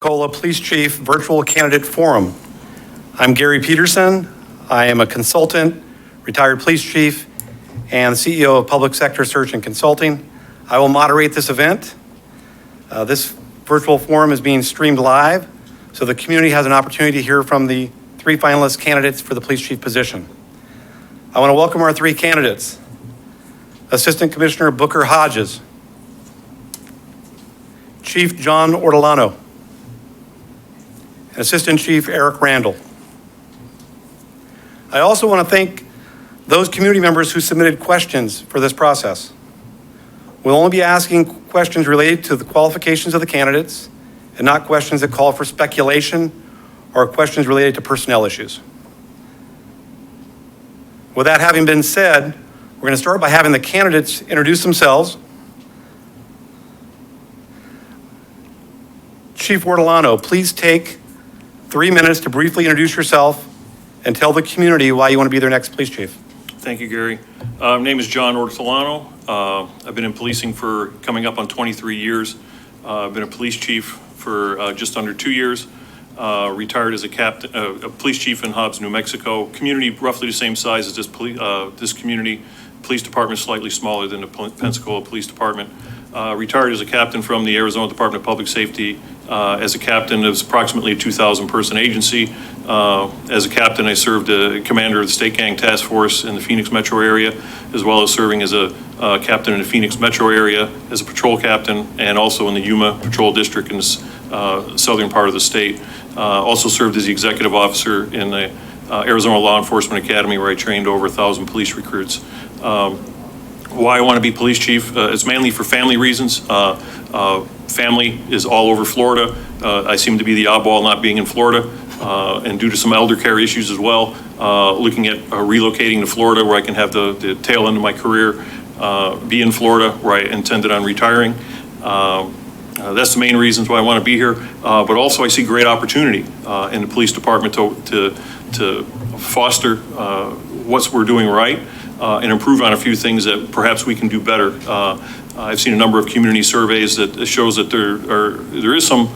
Pensacola Police Chief Virtual Candidate Forum. I'm Gary Peterson. I am a consultant, retired police chief, and CEO of Public Sector Search and Consulting. I will moderate this event. This virtual forum is being streamed live, so the community has an opportunity to hear from the 3 finalist candidates for the police chief position. I want to welcome our 3 candidates. Assistant Commissioner Booker Hodges, Chief John Ortolano, and Assistant Chief Eric Randall. I also want to thank those community members who submitted questions for this process. We'll only be asking questions related to the qualifications of the candidates and not questions that call for speculation or questions related to personnel issues. With that having been said, we're going to start by having the candidates introduce themselves. Chief Ortolano, please take 3 minutes to briefly introduce yourself and tell the community why you want to be their next police chief. Thank you, Gary. My name is John Ortolano. I've been in policing for coming up on 23 years. I've been a police chief for just under 2 years. Retired as a captain, a police chief in Hodges, New Mexico. Community roughly the same size as this community. Police department slightly smaller than the Pensacola Police Department. Retired as a captain from the Arizona Department of Public Safety. As a captain, it was approximately a 2,000 person agency. As a captain, I served as commander of the State Gang Task Force in the Phoenix metro area, as well as serving as a captain in the Phoenix metro area as a patrol captain, and also in the Yuma Patrol District in the southern part of the state. Also served as the executive officer in the Arizona Law Enforcement Academy, where I trained over 1,000 police recruits. Why I want to be police chief, it's mainly for family reasons. Family is all over Florida. I seem to be the oddball not being in Florida, and due to some elder care issues as well, looking at relocating to Florida where I can have the tail end of my career, be in Florida where I intended on retiring. That's the main reasons why I want to be here, but also I see great opportunity in the police department to foster what we're doing right and improve on a few things that perhaps we can do better. I've seen a number of community surveys that shows that there is some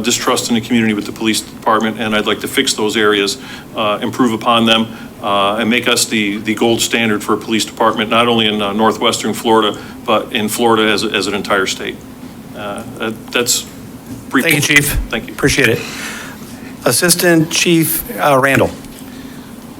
distrust in the community with the police department, and I'd like to fix those areas, improve upon them, and make us the gold standard for a police department, not only in northwestern Florida, but in Florida as an entire state. That's brief. Thank you, Chief. Thank you. Appreciate it. Assistant Chief Randall.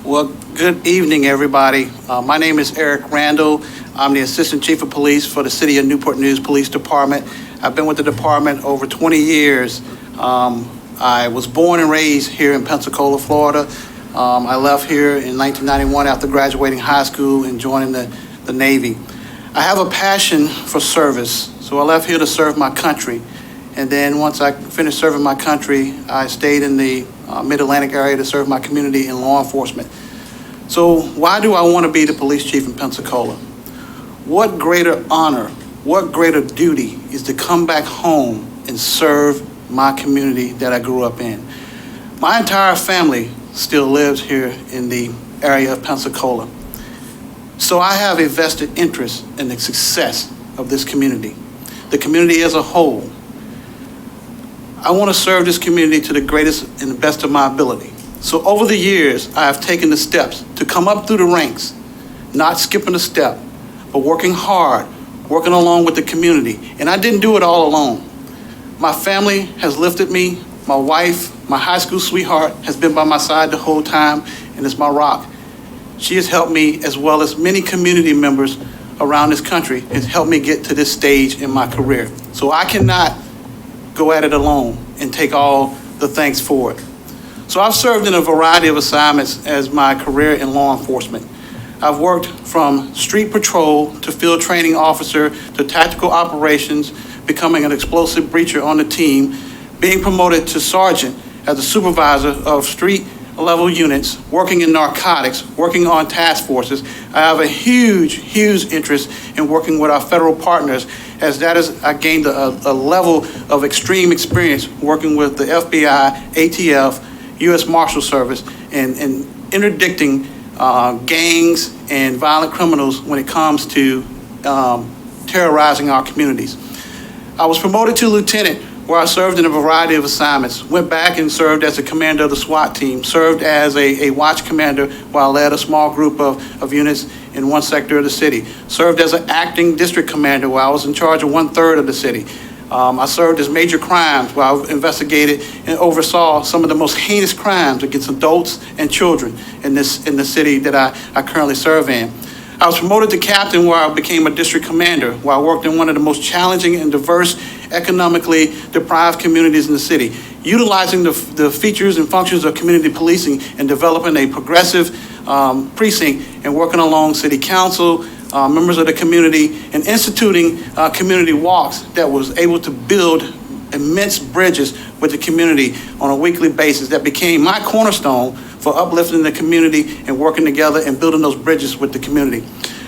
Well, good evening, everybody. My name is Eric Randall. I'm the Assistant Chief of Police for the City of Newport News Police Department. I've been with the department over 20 years. I was born and raised here in Pensacola, Florida. I left here in 1991 after graduating high school and joining the Navy. I have a passion for service, so I left here to serve my country. And then once I finished serving my country, I stayed in the Mid-Atlantic area to serve my community in law enforcement. So why do I want to be the police chief in Pensacola? What greater honor, what greater duty is to come back home and serve my community that I grew up in? My entire family still lives here in the area of Pensacola. So I have a vested interest in the success of this community, the community as a whole. I want to serve this community to the greatest and the best of my ability. So over the years, I have taken the steps to come up through the ranks, not skipping a step, but working hard, working along with the community. And I didn't do it all alone. My family has lifted me. My wife, my high school sweetheart, has been by my side the whole time, and is my rock. She has helped me, as well as many community members around this country, has helped me get to this stage in my career. So I cannot go at it alone and take all the thanks for it. So I've served in a variety of assignments as my career in law enforcement. I've worked from street patrol to field training officer to tactical operations, becoming an explosive breacher on the team, being promoted to sergeant as a supervisor of street level units, working in narcotics, working on task forces. I have a huge interest in working with our federal partners, as I gained a level of extreme experience working with the FBI, ATF, U.S. Marshal Service, and interdicting gangs and violent criminals when it comes to terrorizing our communities. I was promoted to lieutenant where I served in a variety of assignments. Went back and served as a commander of the SWAT team, served as a watch commander while I led a small group of units in one sector of the city. Served as an acting district commander while I was in charge of 1/3 of the city. I served as major crimes where I investigated and oversaw some of the most heinous crimes against adults and children in the city that I currently serve in. I was promoted to captain where I became a district commander, where I worked in one of the most challenging and diverse, economically deprived communities in the city, utilizing the features and functions of community policing and developing a progressive precinct and working along city council, members of the community, and instituting community walks that was able to build immense bridges with the community on a weekly basis that became my cornerstone for uplifting the community and working together and building those bridges with the community.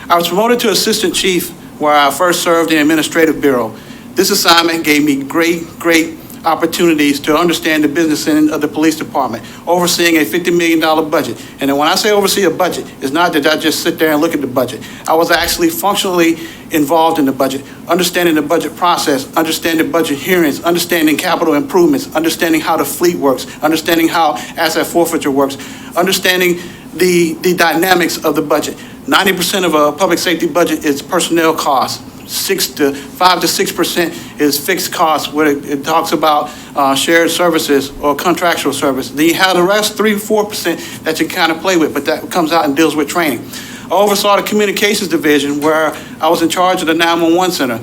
I was promoted to assistant chief where I first served in the administrative bureau. This assignment gave me great opportunities to understand the business end of the police department, overseeing a $50 million budget. And then when I say oversee a budget, it's not that I just sit there and look at the budget. I was actually functionally involved in the budget, understanding the budget process, understanding budget hearings, understanding capital improvements, understanding how the fleet works, understanding how asset forfeiture works, understanding the dynamics of the budget. 90% of a public safety budget is personnel costs. 5 to 6% is fixed costs, where it talks about shared services or contractual service. Then you have the rest, 3-4% that you kind of play with, but that comes out and deals with training. I oversaw the communications division where I was in charge of the 911 center,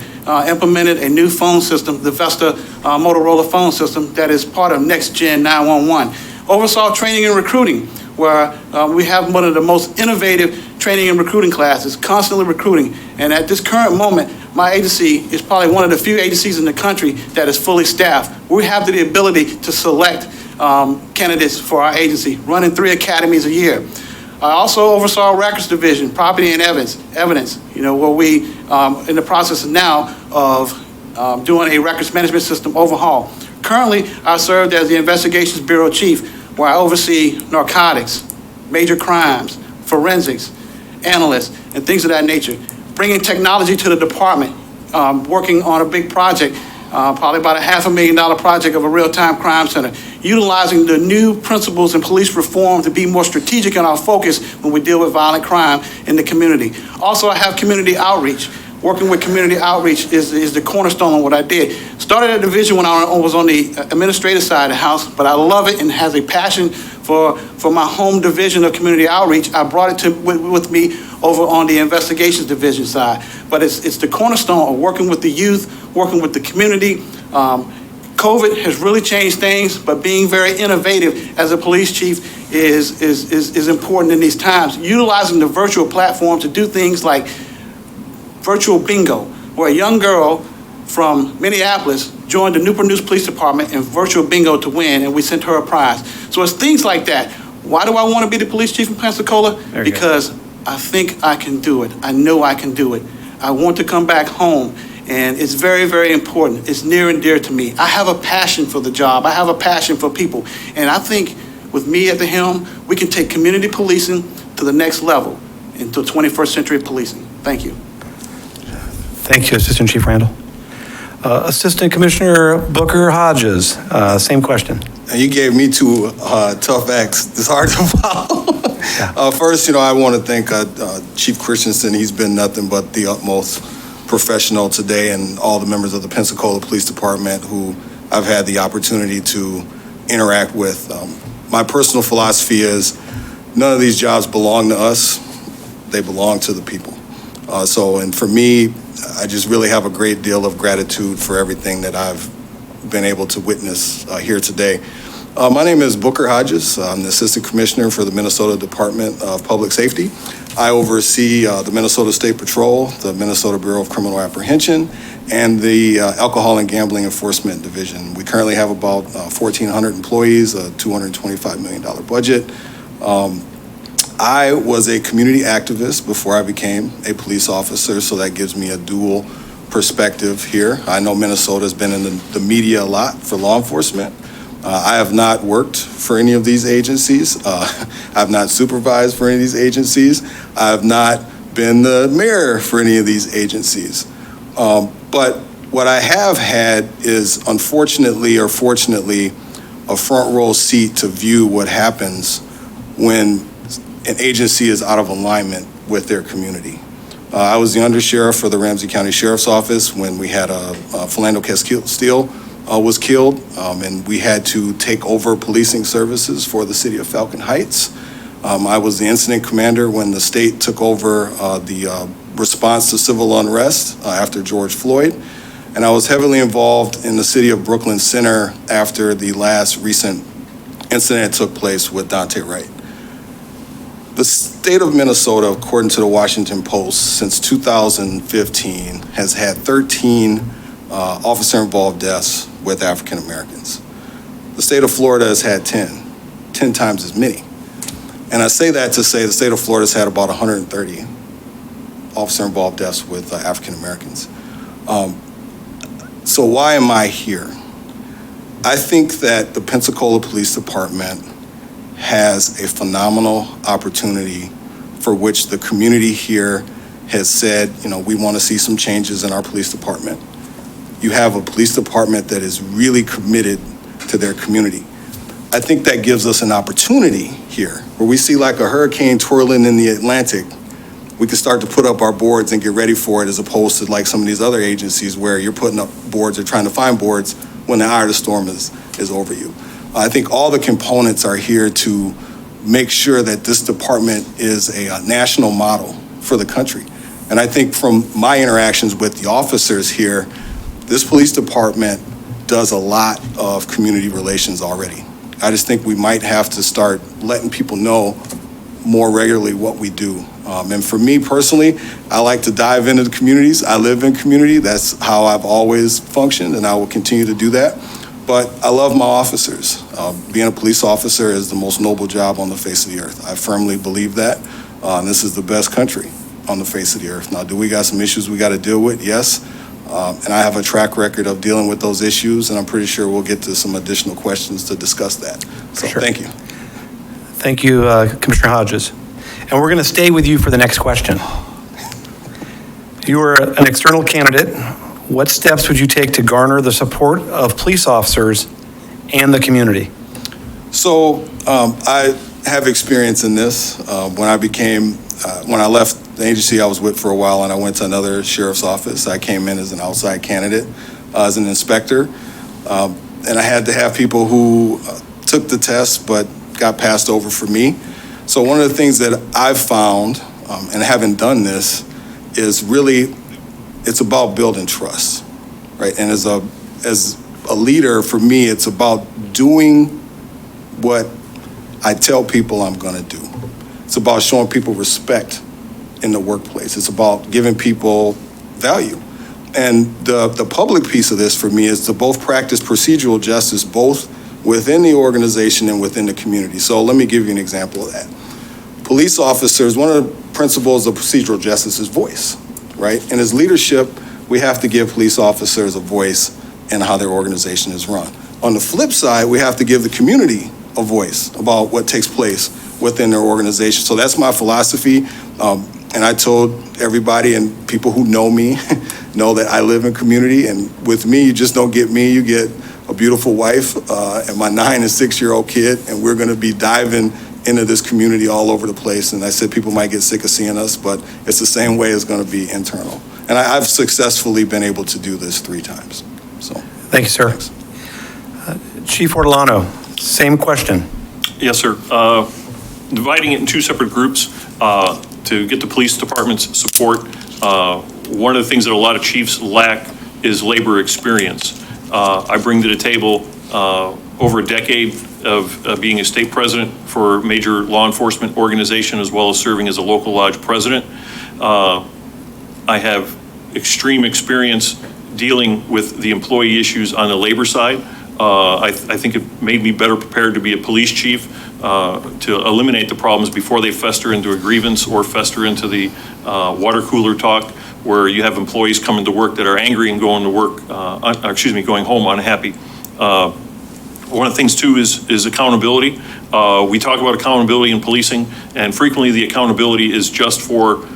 implemented a new phone system, the Vesta Motorola phone system that is part of Next Gen 911. Oversaw training and recruiting, where we have one of the most innovative training and recruiting classes, constantly recruiting. And at this current moment, my agency is probably one of the few agencies in the country that is fully staffed. We have the ability to select candidates for our agency, running 3 academies a year. I also oversaw records division, property and evidence, where we in the process now of doing a records management system overhaul. Currently, I served as the investigations bureau chief, where I oversee narcotics, major crimes, forensics, analysts, and things of that nature. Bringing technology to the department, working on a big project, probably about a $500,000 project of a real-time crime center, utilizing the new principles in police reform to be more strategic in our focus when we deal with violent crime in the community. Also, I have community outreach. Working with community outreach is the cornerstone of what I did. Started at division when I was on the administrative side of the house, but I love it and has a passion for my home division of community outreach. I brought it with me over on the investigations division side. But it's the cornerstone of working with the youth, working with the community. COVID has really changed things, but being very innovative as a police chief is important in these times. Utilizing the virtual platform to do things like virtual bingo, where a young girl from Minneapolis joined the Newport News Police Department in virtual bingo to win, and we sent her a prize. So it's things like that. Why do I want to be the police chief in Pensacola? Because I think I can do it. I know I can do it. I want to come back home, and it's very, very important. It's near and dear to me. I have a passion for the job. I have a passion for people, and I think with me at the helm, we can take community policing to the next level into 21st century policing. Thank you. Thank you, Assistant Chief Randall. Assistant Commissioner Booker Hodges, same question. And you gave me 2 tough acts. It's hard to follow. Yeah. First, I want to thank Chief Christensen. He's been nothing but the utmost professional today, and all the members of the Pensacola Police Department who I've had the opportunity to interact with. My personal philosophy is none of these jobs belong to us. They belong to the people. And for me, I just really have a great deal of gratitude for everything that I've been able to witness here today. My name is Booker Hodges. I'm the Assistant Commissioner for the Minnesota Department of Public Safety. I oversee the Minnesota State Patrol, the Minnesota Bureau of Criminal Apprehension, and the Alcohol and Gambling Enforcement Division. We currently have about 1,400 employees, a $225 million budget. I was a community activist before I became a police officer, so that gives me a dual perspective here. I know Minnesota has been in the media a lot for law enforcement. I have not worked for any of these agencies. I have not supervised for any of these agencies. I have not been the mayor for any of these agencies. But What I have had is, unfortunately or fortunately, a front row seat to view what happens when an agency is out of alignment with their community. I was the undersheriff for the Ramsey County Sheriff's Office when we had Philando Castile was killed, and we had to take over policing services for the city of Falcon Heights. I was the incident commander when the state took over the response to civil unrest after George Floyd. And I was heavily involved in the city of Brooklyn Center after the last recent incident that took place with Dante Wright. The state of Minnesota, according to the Washington Post, since 2015 has had 13 officer-involved deaths with African Americans. The state of Florida has had 10 times as many. And I say that to say the state of Florida has had about 130 officer-involved deaths with African Americans. So why am I here? I think that the Pensacola Police Department has a phenomenal opportunity for which the community here has said, we want to see some changes in our police department. You have a police department that is really committed to their community. I think that gives us an opportunity here where we see like a hurricane twirling in the Atlantic. We can start to put up our boards and get ready for it, as opposed to like some of these other agencies where you're putting up boards or trying to find boards when the eye of the storm is over you. I think all the components are here to make sure that this department is a national model for the country. And I think from my interactions with the officers here, this police department does a lot of community relations already. I just think we might have to start letting people know more regularly what we do. And for me personally, I like to dive into the communities. I live in community. That's how I've always functioned, and I will continue to do that. But I love my officers. Being a police officer is the most noble job on the face of the earth. I firmly believe that. And this is the best country on the face of the earth. Now, do we got some issues we got to deal with? Yes. And I have a track record of dealing with those issues, and I'm pretty sure we'll get to some additional questions to discuss that. So Sure. Thank you. Thank you, Commissioner Hodges. And we're going to stay with you for the next question. You are an external candidate. What steps would you take to garner the support of police officers and the community? So I have experience in this. When I left the agency I was with for a while and I went to another sheriff's office, I came in as an outside candidate, as an inspector. And I had to have people who took the test but got passed over for me. So one of the things that I've found, and having done this, is really, it's about building trust, right? And as a leader, for me, it's about doing what I tell people I'm gonna do. It's about showing people respect in the workplace. It's about giving people value. And the public piece of this for me is to both practice procedural justice, both within the organization and within the community. So let me give you an example of that. Police officers, one of the principles of procedural justice is voice, right? And as leadership, we have to give police officers a voice in how their organization is run. On the flip side, we have to give the community a voice about what takes place within their organization. So that's my philosophy. And I told everybody, and people who know me know that I live in community, and with me, you just don't get me, you get a beautiful wife and my 9 and 6-year-old kid, and we're gonna be diving into this community all over the place. And I said people might get sick of seeing us, but it's the same way it's gonna be internal. And I've successfully been able to do this 3 times, so. Thank you, sir. Thanks. Chief Ortolano, same question. Yes, sir. Dividing it in 2 separate groups to get the police department's support. One of the things that a lot of chiefs lack is labor experience. I bring to the table over a decade of being a state president for a major law enforcement organization, as well as serving as a local lodge president. I have extreme experience dealing with the employee issues on the labor side. I think it made me better prepared to be a police chief, to eliminate the problems before they fester into a grievance or fester into the water cooler talk, where you have employees coming to work that are angry and going to work, going home unhappy. One of the things too is accountability. We talk about accountability in policing, and frequently the accountability is just for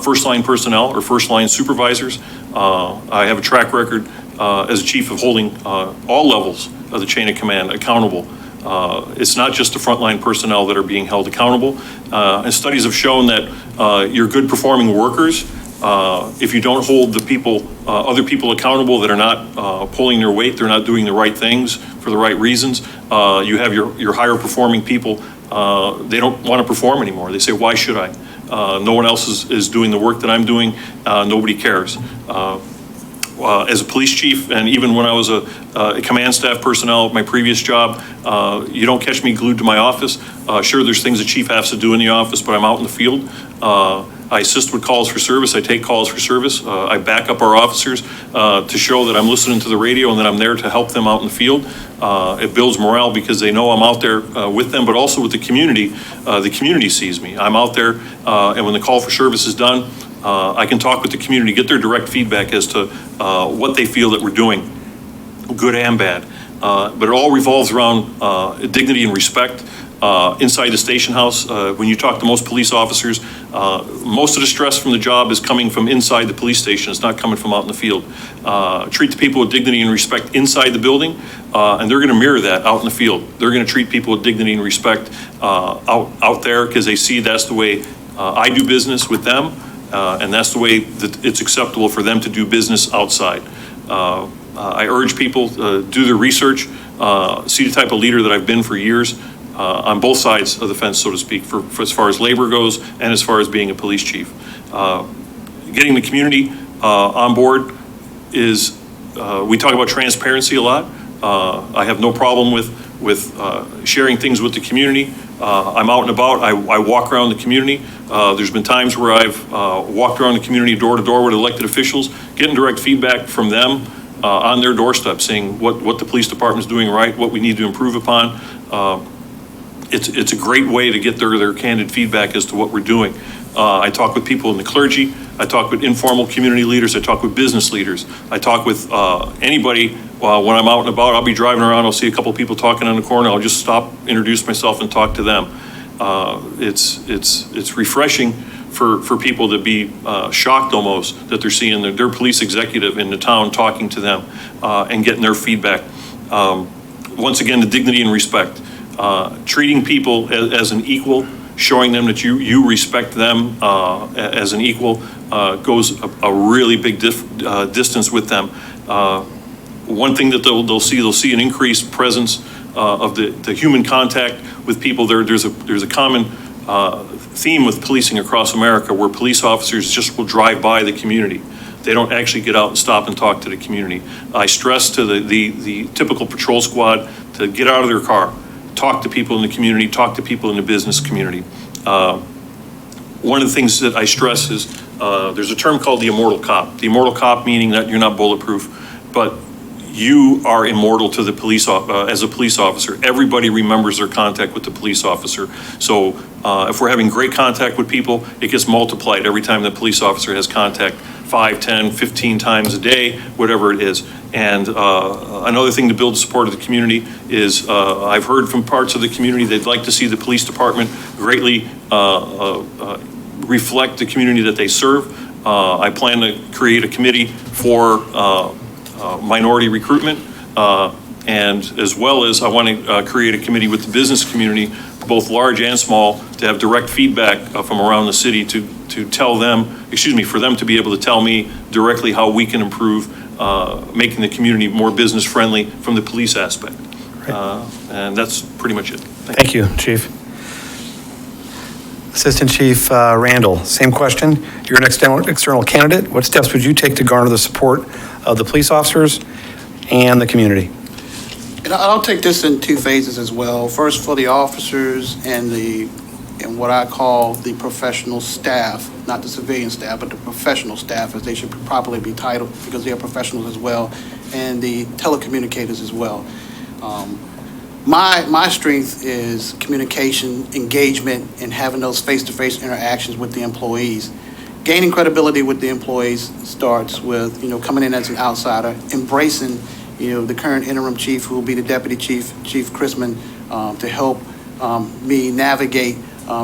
first line personnel or first line supervisors. I have a track record as a chief of holding all levels of the chain of command accountable. It's not just the frontline personnel that are being held accountable. And studies have shown that your good performing workers, if you don't hold the people, other people accountable that are not pulling their weight, they're not doing the right things for the right reasons, you have your higher performing people, they don't want to perform anymore. They say, why should I? No one else is doing the work that I'm doing. Nobody cares. As a police chief, and even when I was a command staff personnel at my previous job, you don't catch me glued to my office. Sure, there's things the chief has to do in the office, but I'm out in the field. I assist with calls for service. I take calls for service. I back up our officers to show that I'm listening to the radio and that I'm there to help them out in the field. It builds morale because they know I'm out there with them, but also with the community. The community sees me. I'm out there, and when the call for service is done, I can talk with the community, get their direct feedback as to what they feel that we're doing, good and bad. But it all revolves around dignity and respect. Inside the station house, when you talk to most police officers, most of the stress from the job is coming from inside the police station. It's not coming from out in the field. Treat the people with dignity and respect inside the building, and they're going to mirror that out in the field. They're going to treat people with dignity and respect out there because they see that's the way I do business with them, and that's the way that it's acceptable for them to do business outside. I urge people to do their research, see the type of leader that I've been for years, on both sides of the fence, so to speak, for as far as labor goes and as far as being a police chief. Getting the community on board is, we talk about transparency a lot. I have no problem with sharing things with the community. I'm out and about. I walk around the community. There's been times where I've walked around the community door to door with elected officials, getting direct feedback from them on their doorstep, saying what the police department is doing right, what we need to improve upon. It's a great way to get their candid feedback as to what we're doing. I talk with people in the clergy. I talk with informal community leaders. I talk with business leaders. I talk with anybody when I'm out and about. I'll be driving around. I'll see a couple of people talking on the corner. I'll just stop, introduce myself, and talk to them. It's refreshing for people to be shocked almost that they're seeing their police executive in the town talking to them and getting their feedback. Once again, the dignity and respect. Treating people as an equal, showing them that you respect them as an equal goes a really big distance with them. One thing that they'll see an increased presence of the human contact with people. There's a common theme with policing across America where police officers just will drive by the community. They don't actually get out and stop and talk to the community. I stress to the typical patrol squad to get out of their car, talk to people in the community, talk to people in the business community. One of the things that I stress is there's a term called the immortal cop. The immortal cop meaning that you're not bulletproof, but you are immortal to the police as a police officer. Everybody remembers their contact with the police officer. So if we're having great contact with people, it gets multiplied every time the police officer has contact, 5, 10, 15 times a day, whatever it is. And another thing to build the support of the community is I've heard from parts of the community they'd like to see the police department greatly reflect the community that they serve. I plan to create a committee for minority recruitment, and as well as I want to create a committee with the business community, both large and small, to have direct feedback from around the city to tell them, for them to be able to tell me directly how we can improve making the community more business friendly from the police aspect. And that's pretty much it. Thank you, Chief. Assistant Chief Randall, same question. You're an external candidate. What steps would you take to garner the support of the police officers and the community? And I'll take this in two phases as well. First, for the officers and what I call the professional staff, not the civilian staff, but the professional staff, as they should properly be titled because they are professionals as well, and the telecommunicators as well. My strength is communication, engagement, and having those face-to-face interactions with the employees. Gaining credibility with the employees starts with, coming in as an outsider, embracing, the current interim chief, who will be the deputy chief, Chief Chrisman, to help me navigate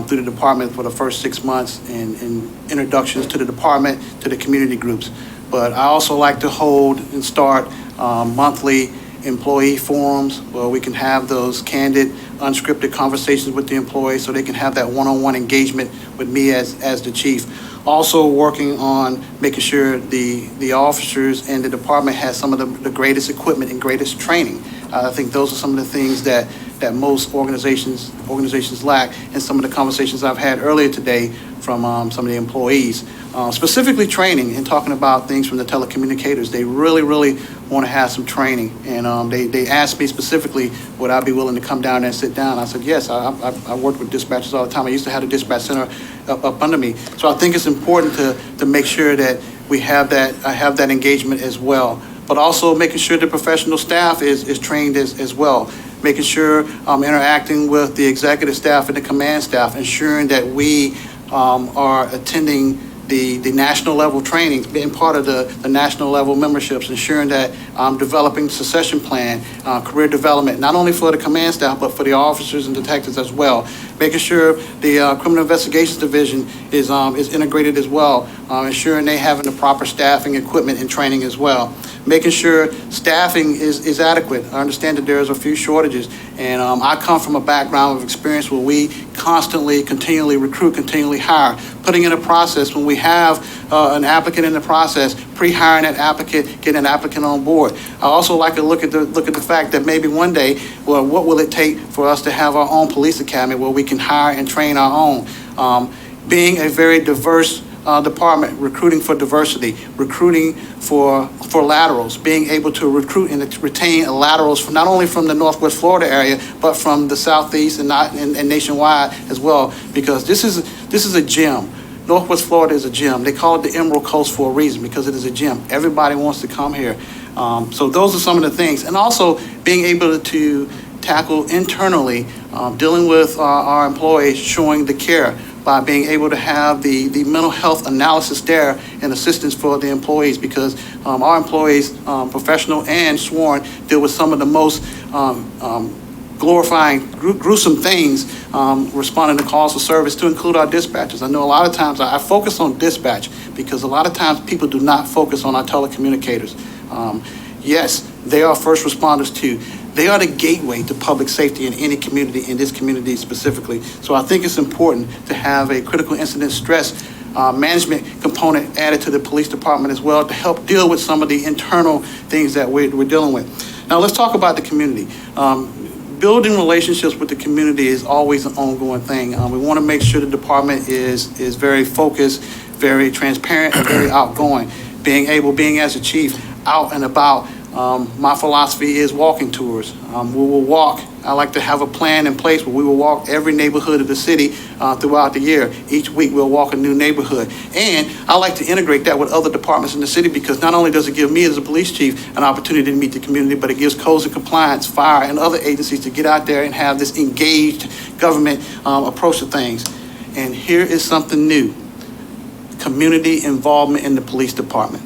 through the department for the first 6 months and introductions to the department, to the community groups. but I also like to hold and start monthly employee forums where we can have those candid, unscripted conversations with the employees so they can have that one-on-one engagement with me as the chief. Also working on making sure the officers and the department has some of the greatest equipment and greatest training. I think those are some of the things that most organizations lack, and some of the conversations I've had earlier today from some of the employees. Specifically training and talking about things from the telecommunicators. They really want to have some training. And they asked me specifically, would I be willing to come down and sit down? I said, yes, I work with dispatchers all the time. I used to have a dispatch center up under me. So I think it's important to make sure that we have I have that engagement as well. But also making sure the professional staff is trained as well. Making sure interacting with the executive staff and the command staff, ensuring that we are attending the national level training, being part of the national level memberships, ensuring that I'm developing succession plan, career development, not only for the command staff, but for the officers and detectives as well. Making sure the criminal investigations division is integrated as well, ensuring they having the proper staffing, equipment, and training as well. Making sure staffing is adequate. I understand that there's a few shortages, and I come from a background of experience where we continually recruit, continually hire, putting in a process when we have an applicant in the process, pre-hiring that applicant, getting an applicant on board. I also like to look at the fact that maybe one day, well, what will it take for us to have our own police academy where we can hire and train our own? Being a very diverse department, recruiting for diversity, recruiting for laterals, being able to recruit and retain laterals from not only from the Northwest Florida area, but from the Southeast and nationwide as well, because this is a gem. Northwest Florida is a gem. They call it the Emerald Coast for a reason, because it is a gem. Everybody wants to come here. So those are some of the things. And also being able to tackle internally, dealing with our employees, showing the care by being able to have the mental health analysis there and assistance for the employees, because our employees, professional and sworn, deal with some of the most glorifying, gruesome things, responding to calls for service, to include our dispatchers. I know a lot of times I focus on dispatch because a lot of times people do not focus on our telecommunicators. Yes, they are first responders too. They are the gateway to public safety in any community, in this community specifically. So I think it's important to have a critical incident stress management component added to the police department as well, to help deal with some of the internal things that we're dealing with. Now let's talk about the community. Building relationships with the community is always an ongoing thing. We want to make sure the department is very focused, very transparent, and very outgoing. Being as a chief out and about, my philosophy is walking tours. We will walk. I like to have a plan in place where we will walk every neighborhood of the city throughout the year. Each week we'll walk a new neighborhood. And I like to integrate that with other departments in the city, because not only does it give me as a police chief an opportunity to meet the community, but it gives codes and compliance, fire, and other agencies to get out there and have this engaged government approach to things. And here is something new: community involvement in the police department.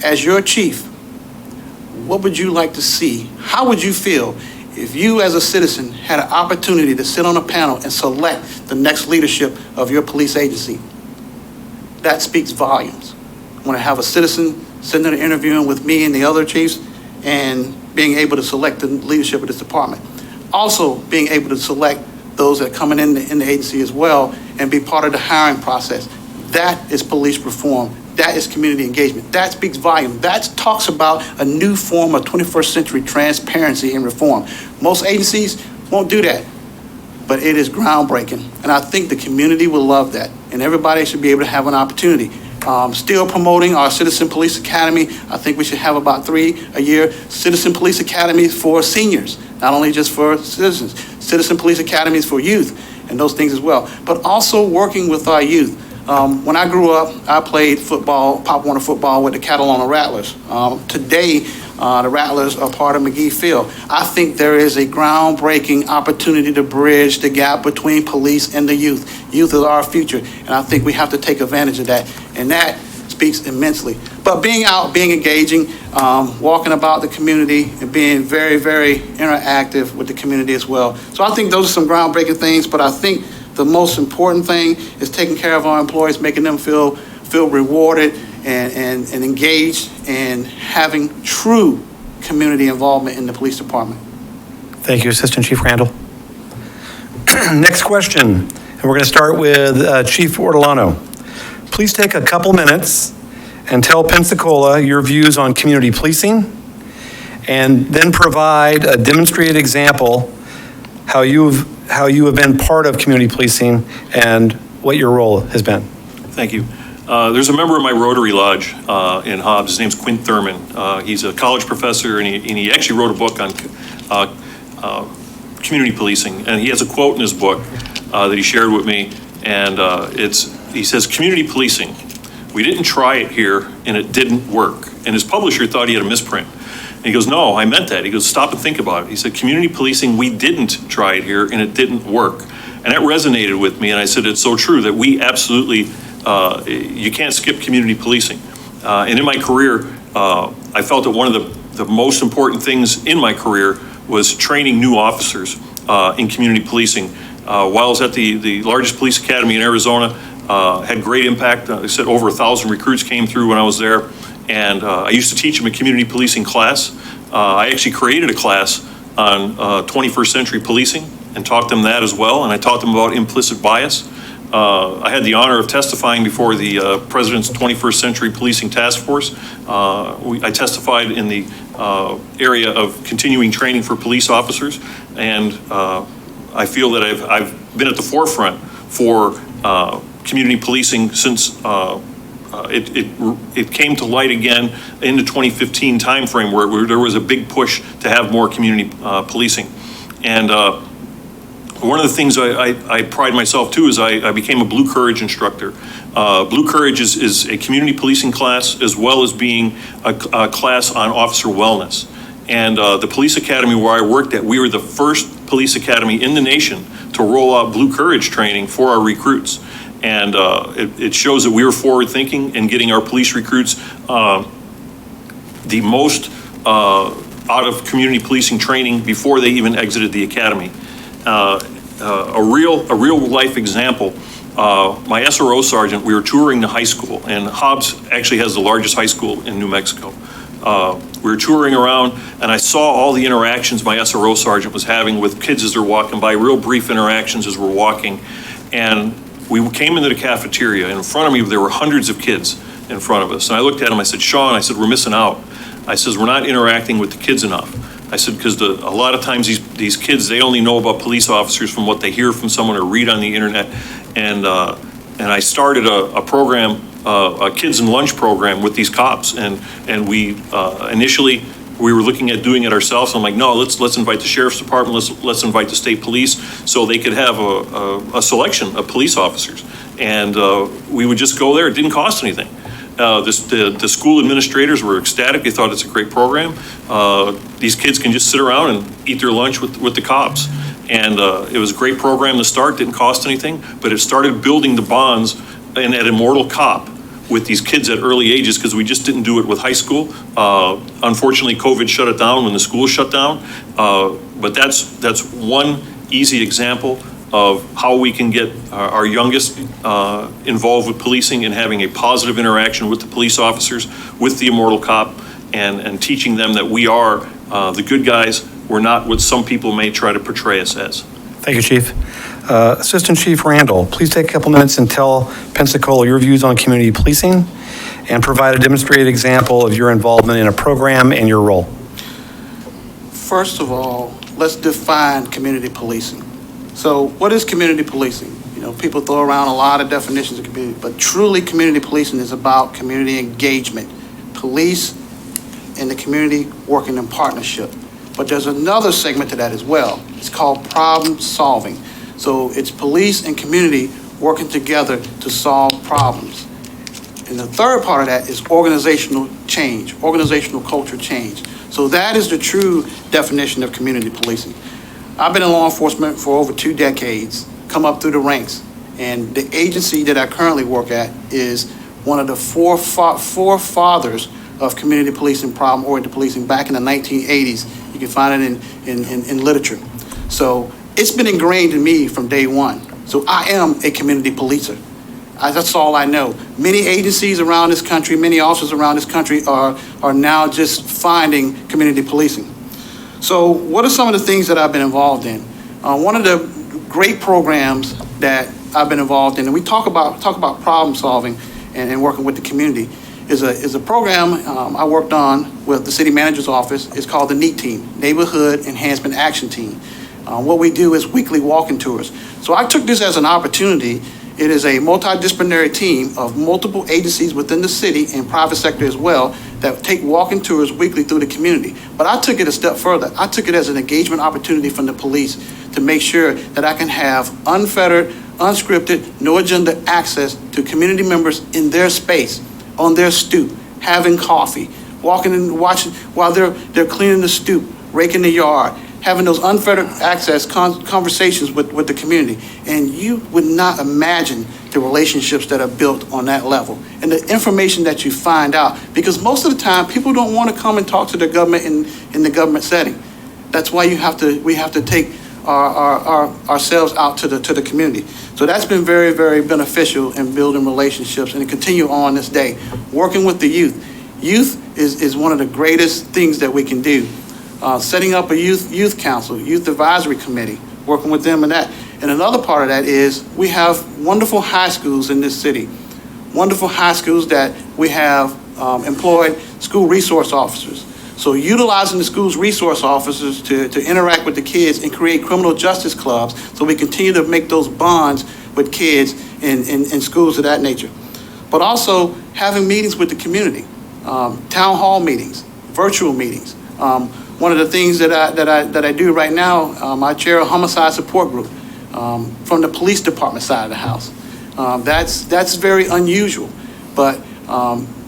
As your chief, what would you like to see? How would you feel if you as a citizen had an opportunity to sit on a panel and select the next leadership of your police agency? That speaks volumes. I want to have a citizen sitting there interviewing with me and the other chiefs and being able to select the leadership of this department. Also being able to select those that are coming in the agency as well and be part of the hiring process. That is police reform. That is community engagement. That speaks volume. That talks about a new form of 21st century transparency and reform. Most agencies won't do that, but it is groundbreaking. And I think the community will love that. And everybody should be able to have an opportunity. Still promoting our Citizen Police Academy. I think we should have about 3 a year Citizen Police Academies for seniors, not only just for citizens. Citizen Police Academies for youth and those things as well. But also working with our youth. When I grew up, I played football, Pop Warner football with the Catalona Rattlers. Today, the Rattlers are part of McGee Field. I think there is a groundbreaking opportunity to bridge the gap between police and the youth. Youth is our future, and I think we have to take advantage of that, and that speaks immensely. But being out, being engaging, walking about the community, and being very, very interactive with the community as well. So I think those are some groundbreaking things, but I think the most important thing is taking care of our employees, making them feel rewarded and engaged in having true community involvement in the police department. Thank you, Assistant Chief Randall. Next question, and we're going to start with Chief Ortolano. Please take a couple minutes and tell Pensacola your views on community policing, and then provide a demonstrated example how you have been part of community policing and what your role has been. Thank you. There's a member of my Rotary Lodge in Hodges. His name's Quint Thurman. He's a college professor, and he actually wrote a book on community policing. And he has a quote in his book that he shared with me, and he says, "Community policing, we didn't try it here, and it didn't work." And his publisher thought he had a misprint. And he goes, "No, I meant that." He goes, "Stop and think about it." He said, "Community policing, we didn't try it here, and it didn't work." And that resonated with me, and I said, it's so true that we absolutely, you can't skip community policing. And in my career, I felt that one of the most important things in my career was training new officers in community policing. While I was at the largest police academy in Arizona, had great impact. I said over 1,000 recruits came through when I was there. And I used to teach them a community policing class. I actually created a class on 21st century policing and taught them that as well. And I taught them about implicit bias. I had the honor of testifying before the President's 21st Century Policing Task Force. I testified in the area of continuing training for police officers. And I feel that I've been at the forefront for community policing since it came to light again in the 2015 timeframe where there was a big push to have more community policing. And one of the things I pride myself too is I became a Blue Courage instructor. Blue Courage is a community policing class as well as being a class on officer wellness. And the police academy where I worked at, we were the first police academy in the nation to roll out Blue Courage training for our recruits. And it shows that we were forward thinking and getting our police recruits the most out of community policing training before they even exited the academy. A real life example, my SRO sergeant, we were touring the high school, and Hobbs actually has the largest high school in New Mexico. We were touring around, and I saw all the interactions my SRO sergeant was having with kids as they're walking by, real brief interactions as we're walking. And we came into the cafeteria, and in front of me, there were hundreds of kids in front of us. And I looked at him, I said, "Sean," I said, "we're missing out." I says, "We're not interacting with the kids enough." I said, because a lot of times these kids, they only know about police officers from what they hear from someone or read on the internet. And I started a program, a kids and lunch program with these cops. And we initially, we were looking at doing it ourselves. I'm like, no, let's invite the sheriff's department, let's invite the state police so they could have a selection of police officers. And we would just go there. It didn't cost anything. The school administrators were ecstatic. They thought it's a great program. These kids can just sit around and eat their lunch with the cops. And it was a great program to start, didn't cost anything, but it started building the bonds and that immortal cop with these kids at early ages, because we just didn't do it with high school. Unfortunately, COVID shut it down when the school shut down. But that's one easy example of how we can get our youngest involved with policing and having a positive interaction with the police officers, with the immortal cop, and teaching them that we are the good guys. We're not what some people may try to portray us as. Thank you, Chief. Assistant Chief Randall, please take a couple minutes and tell Pensacola your views on community policing and provide a demonstrated example of your involvement in a program and your role. First of all, let's define community policing. So what is community policing? You know, people throw around a lot of definitions of community, but truly community policing is about community engagement. Police and the community working in partnership. But there's another segment to that as well. It's called problem solving. So it's police and community working together to solve problems. And the third part of that is organizational change, organizational culture change. So that is the true definition of community policing. I've been in law enforcement for over 2 decades, come up through the ranks. And the agency that I currently work at is one of the forefathers of community policing, problem-oriented policing back in the 1980s. You can find it in literature. So it's been ingrained in me from day one. So I am a community policer. That's all I know. Many agencies around this country, many officers around this country are now just finding community policing. So what are some of the things that I've been involved in? One of the great programs that I've been involved in, and we talk about problem solving and working with the community, is a program I worked on with the city manager's office. It's called the NEAT team, Neighborhood Enhancement Action Team. What we do is weekly walking tours. So I took this as an opportunity. It is a multidisciplinary team of multiple agencies within the city and private sector as well that take walking tours weekly through the community. But I took it a step further. I took it as an engagement opportunity from the police to make sure that I can have unfettered, unscripted, no agenda access to community members in their space, on their stoop, having coffee, walking and watching while they're cleaning the stoop, raking the yard, having those unfettered access conversations with the community. And you would not imagine the relationships that are built on that level and the information that you find out, because most of the time people don't want to come and talk to the government in the government setting. That's why we have to take ourselves out to the community. So that's been very, very beneficial in building relationships, and to continue on this day, working with the youth. Youth is one of the greatest things that we can do. Setting up a youth council, youth advisory committee, working with them in that. And another part of that is we have wonderful high schools in this city, wonderful high schools that we have employed school resource officers. So utilizing the school's resource officers to interact with the kids and create criminal justice clubs, so we continue to make those bonds with kids in schools of that nature. But also having meetings with the community, town hall meetings, virtual meetings. One of the things that I do right now, I chair a homicide support group from the police department side of the house. That's very unusual, but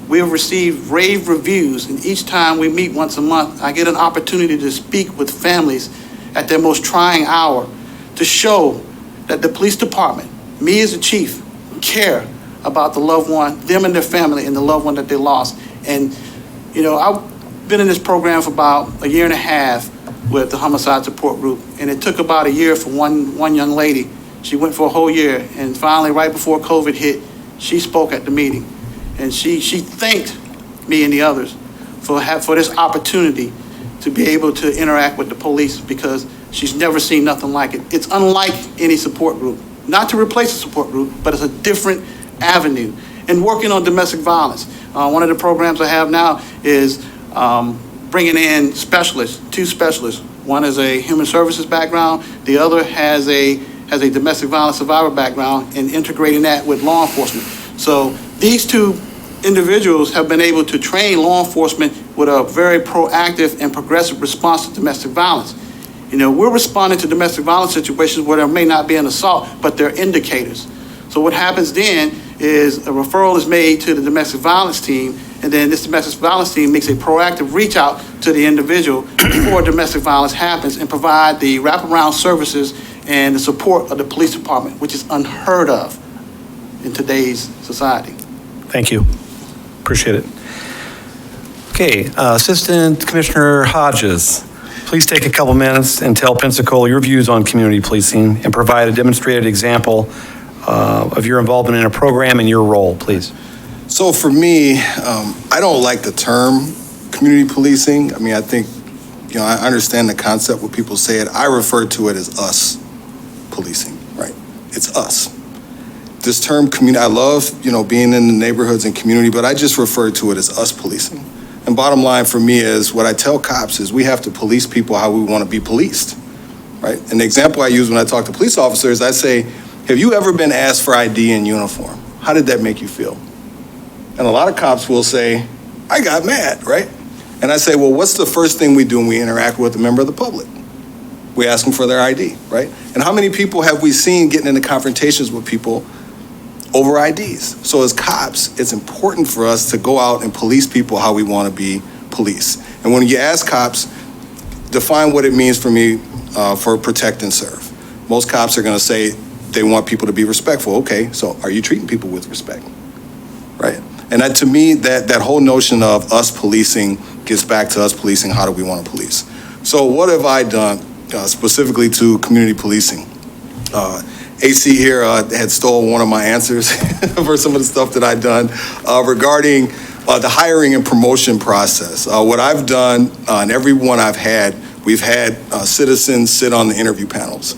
we have received rave reviews, and each time we meet once a month, I get an opportunity to speak with families at their most trying hour to show that the police department, me as a chief, care about the loved one, them and their family, and the loved one that they lost. And, you know, I've been in this program for about a year and a half with the homicide support group, and it took about a year for one young lady. She went for a whole year, and finally, right before COVID hit, she spoke at the meeting. And she thanked me and the others for this opportunity to be able to interact with the police, because she's never seen nothing like it. It's unlike any support group. Not to replace a support group, but it's a different avenue. And working on domestic violence. One of the programs I have now is bringing in specialists, 2 specialists. One is a human services background, the other has a domestic violence survivor background, and integrating that with law enforcement. So these 2 individuals have been able to train law enforcement with a very proactive and progressive response to domestic violence. You know, we're responding to domestic violence situations where there may not be an assault, but they're indicators. So what happens then is a referral is made to the domestic violence team, and then this domestic violence team makes a proactive reach out to the individual before domestic violence happens, and provide the wraparound services and the support of the police department, which is unheard of in today's society. Thank you. Appreciate it. Okay, Assistant Commissioner Hodges, please take a couple minutes and tell Pensacola your views on community policing and provide a demonstrated example of your involvement in a program and your role, please. So for me, I don't like the term community policing. I mean, I think, you know, I understand the concept when people say it. I refer to it as us policing, right? It's us. This term community, I love, you know, being in the neighborhoods and community, but I just refer to it as us policing. And bottom line for me is, what I tell cops is we have to police people how we want to be policed, right? And the example I use when I talk to police officers, I say, have you ever been asked for ID in uniform? How did that make you feel? And a lot of cops will say, I got mad, right? And I say, well, what's the first thing we do when we interact with a member of the public? We ask them for their ID, right? And how many people have we seen getting into confrontations with people over IDs? So as cops, it's important for us to go out and police people how we want to be policed. And when you ask cops, define what it means for me for protect and serve. Most cops are going to say they want people to be respectful. Okay, so are you treating people with respect, right? And that, to me, that whole notion of us policing gets back to us policing how do we want to police. So what have I done specifically to community policing? AC here had stolen one of my answers for some of the stuff that I've done regarding the hiring and promotion process. What I've done and every one I've had, we've had citizens sit on the interview panels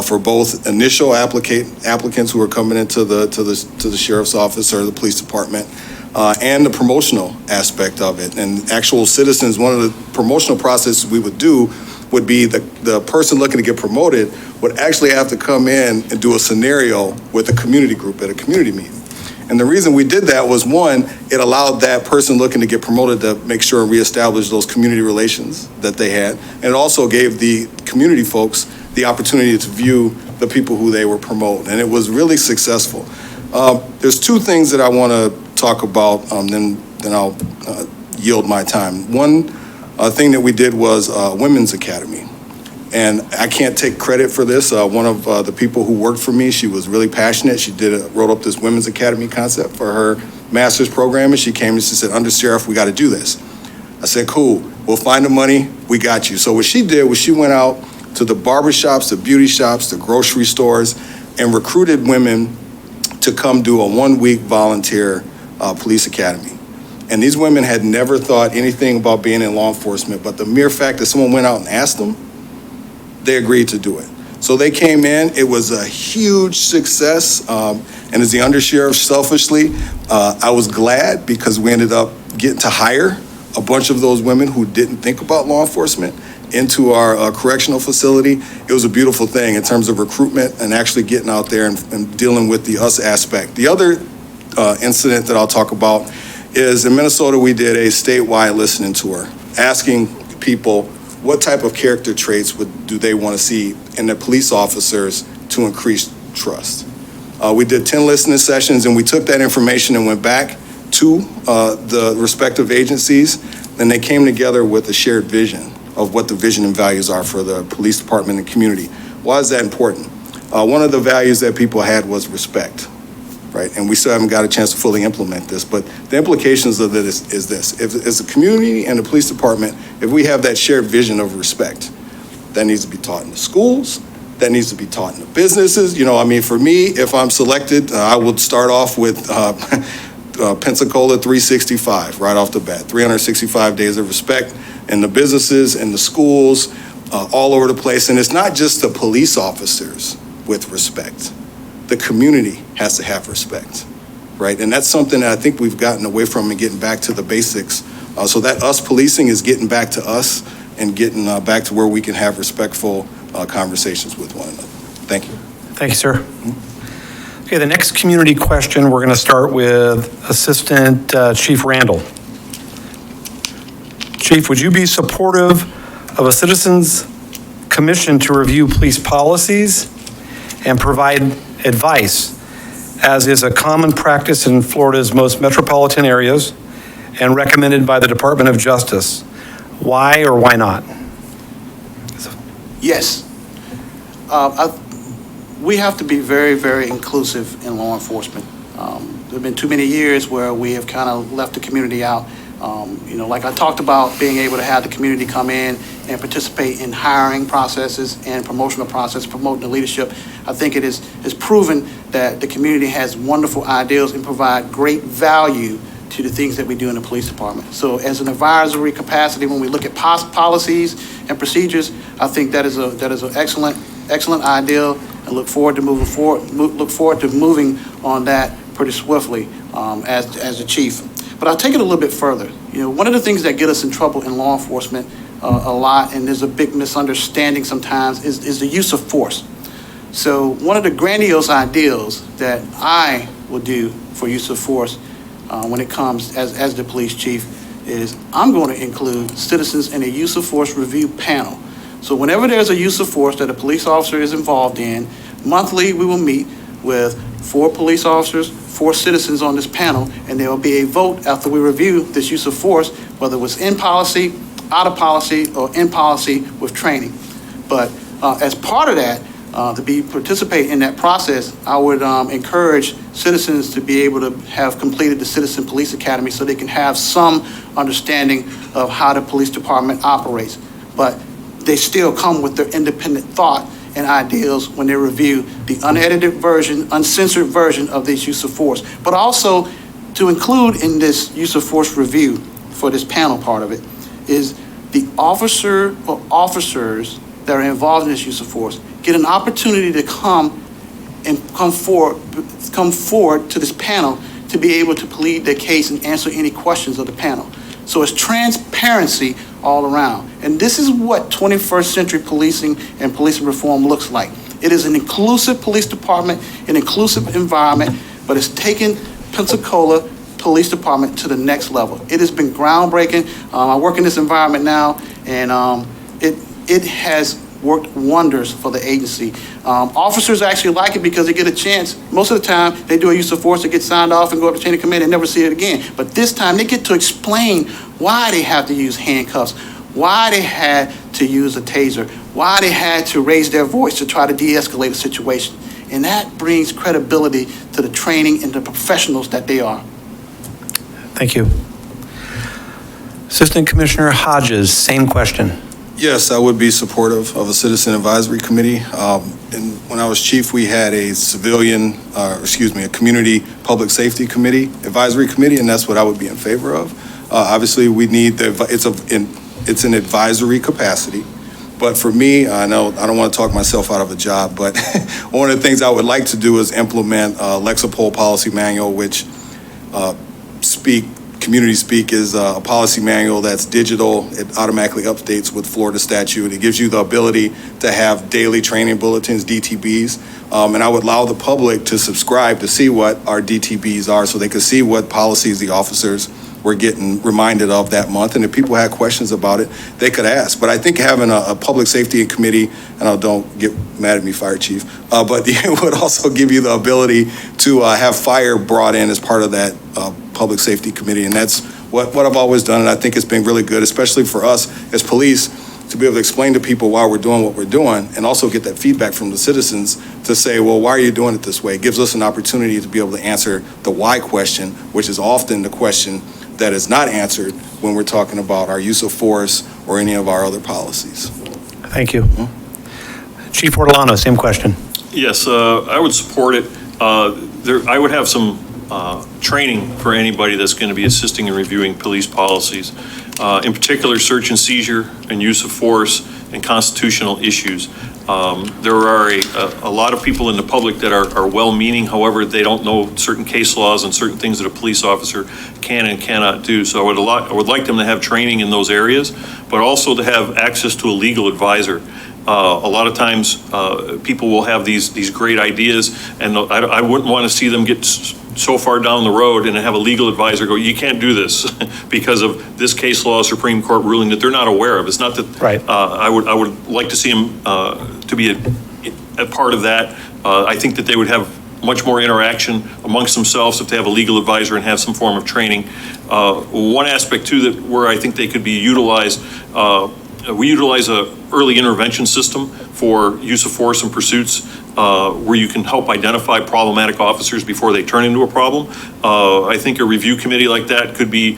for both initial applicants who are coming into the sheriff's office or the police department, and the promotional aspect of it. And actual citizens, one of the promotional processes we would do would be the person looking to get promoted would actually have to come in and do a scenario with a community group at a community meeting. And the reason we did that was, one, it allowed that person looking to get promoted to make sure and reestablish those community relations that they had. And it also gave the community folks the opportunity to view the people who they were promoting. And it was really successful. There's two things that I want to talk about, then I'll yield my time. One thing that we did was Women's Academy. And I can't take credit for this. One of the people who worked for me, she was really passionate. She wrote up this Women's Academy concept for her master's program, and she came and she said, "Under Sheriff, we got to do this." I said, "Cool, we'll find the money, we got you." So what she did was she went out to the barbershops, the beauty shops, the grocery stores, and recruited women to come do a 1-week volunteer police academy. And these women had never thought anything about being in law enforcement, but the mere fact that someone went out and asked them, they agreed to do it. So they came in, it was a huge success. And as the undersheriff, selfishly, I was glad because we ended up getting to hire a bunch of those women who didn't think about law enforcement into our correctional facility. It was a beautiful thing in terms of recruitment and actually getting out there and dealing with the us aspect. The other incident that I'll talk about is in Minnesota, we did a statewide listening tour, asking people what type of character traits do they want to see in their police officers to increase trust. We did 10 listening sessions, and we took that information and went back to the respective agencies, and they came together with a shared vision of what the vision and values are for the police department and community. Why is that important? One of the values that people had was respect, right? And we still haven't got a chance to fully implement this, but the implications of this is this. If as a community and the police department, if we have that shared vision of respect, that needs to be taught in the schools, that needs to be taught in the businesses. You know, I mean, for me, if I'm selected, I would start off with Pensacola 365 right off the bat, 365 days of respect in the businesses, in the schools, all over the place. And it's not just the police officers with respect. The community has to have respect, right? And that's something that I think we've gotten away from and getting back to the basics. So that us policing is getting back to us and getting back to where we can have respectful conversations with one another. Thank you. Thank you, sir. Okay, the next community question, we're going to start with Assistant Chief Randall. Chief, would you be supportive of a citizens commission to review police policies and provide advice, as is a common practice in Florida's most metropolitan areas and recommended by the Department of Justice? Why or why not? Yes. We have to be very, very inclusive in law enforcement. There have been too many years where we have kind of left the community out. You know, like I talked about, being able to have the community come in and participate in hiring processes and promotional process, promoting the leadership. I think it is proven that the community has wonderful ideals and provide great value to the things that we do in the police department. So as an advisory capacity, when we look at policies and procedures, I think that is an excellent ideal, and look forward to moving on that pretty swiftly as the chief. But I'll take it a little bit further. You know, one of the things that get us in trouble in law enforcement a lot, and there's a big misunderstanding sometimes, is the use of force. So one of the grandiose ideals that I will do for use of force when it comes as the police chief is I'm going to include citizens in a use of force review panel. So whenever there's a use of force that a police officer is involved in, monthly we will meet with 4 police officers, 4 citizens on this panel, and there will be a vote after we review this use of force, whether it was in policy, out of policy, or in policy with training. But as part of that, to participate in that process, I would encourage citizens to be able to have completed the Citizen Police Academy so they can have some understanding of how the police department operates. But they still come with their independent thought and ideals when they review the unedited version, uncensored version of this use of force. But also to include in this use of force review for this panel part of it is the officer or officers that are involved in this use of force get an opportunity to come forward to this panel to be able to plead their case and answer any questions of the panel. So it's transparency all around. And this is what 21st century policing and policing reform looks like. It is an inclusive police department, an inclusive environment, but it's taken Pensacola Police Department to the next level. It has been groundbreaking. I work in this environment now, and it has worked wonders for the agency. Officers actually like it because they get a chance. Most of the time, they do a use of force, they get signed off and go up the chain of command and never see it again. But this time, they get to explain why they have to use handcuffs, why they had to use a taser, why they had to raise their voice to try to de-escalate a situation. And that brings credibility to the training and the professionals that they are. Thank you. Assistant Commissioner Hodges, same question. Yes, I would be supportive of a citizen advisory committee. And when I was chief, we had a a community public safety committee, advisory committee, and that's what I would be in favor of. Obviously, we need it's an advisory capacity. But for me, I know I don't want to talk myself out of a job, but one of the things I would like to do is implement Lexapol policy manual, which community speak is a policy manual that's digital. It automatically updates with Florida statute. It gives you the ability to have daily training bulletins, DTBs, and I would allow the public to subscribe to see what our DTBs are so they could see what policies the officers were getting reminded of that month. And if people had questions about it, they could ask. But I think having a public safety committee, and don't get mad at me, Fire Chief, but it would also give you the ability to have fire brought in as part of that public safety committee. And that's what I've always done. And I think it's been really good, especially for us as police, to be able to explain to people why we're doing what we're doing and also get that feedback from the citizens to say, well, why are you doing it this way? It gives us an opportunity to be able to answer the why question, which is often the question that is not answered when we're talking about our use of force or any of our other policies. Thank you. Chief Ortolano, same question. Yes, I would support it. I would have some training for anybody that's going to be assisting in reviewing police policies, in particular search and seizure and use of force and constitutional issues. There are a lot of people in the public that are well-meaning, however, they don't know certain case laws and certain things that a police officer can and cannot do. So I would like them to have training in those areas, but also to have access to a legal advisor. A lot of times, people will have these great ideas, and I wouldn't want to see them get so far down the road and have a legal advisor go, you can't do this because of this case law, Supreme Court ruling that they're not aware of. It's not that right. I would like to see them to be a part of that. I think that they would have much more interaction amongst themselves if they have a legal advisor and have some form of training. One aspect too that where I think they could be utilized, we utilize a early intervention system for use of force and pursuits, where you can help identify problematic officers before they turn into a problem. I think a review committee like that could be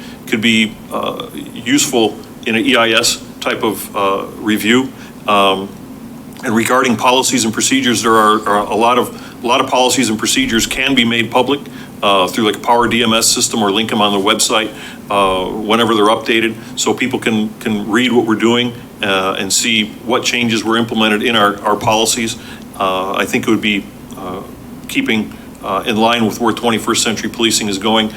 useful in an EIS type of review. And regarding policies and procedures, there are a lot of policies and procedures can be made public through like a Power DMS system or link them on the website whenever they're updated, so people can read what we're doing and see what changes were implemented in our policies. I think it would be keeping in line with where 21st century policing is going.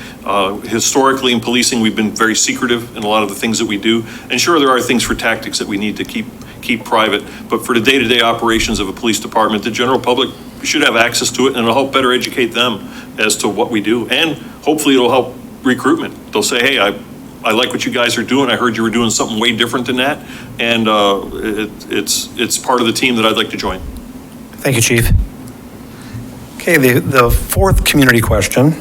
Historically in policing, we've been very secretive in a lot of the things that we do. And sure, there are things for tactics that we need to keep private, but for the day-to-day operations of a police department, the general public should have access to it, and it'll help better educate them as to what we do. And hopefully it'll help recruitment. They'll say, hey, I like what you guys are doing. I heard you were doing something way different than that. And it's part of the team that I'd like to join. Thank you, Chief. Okay, the fourth community question,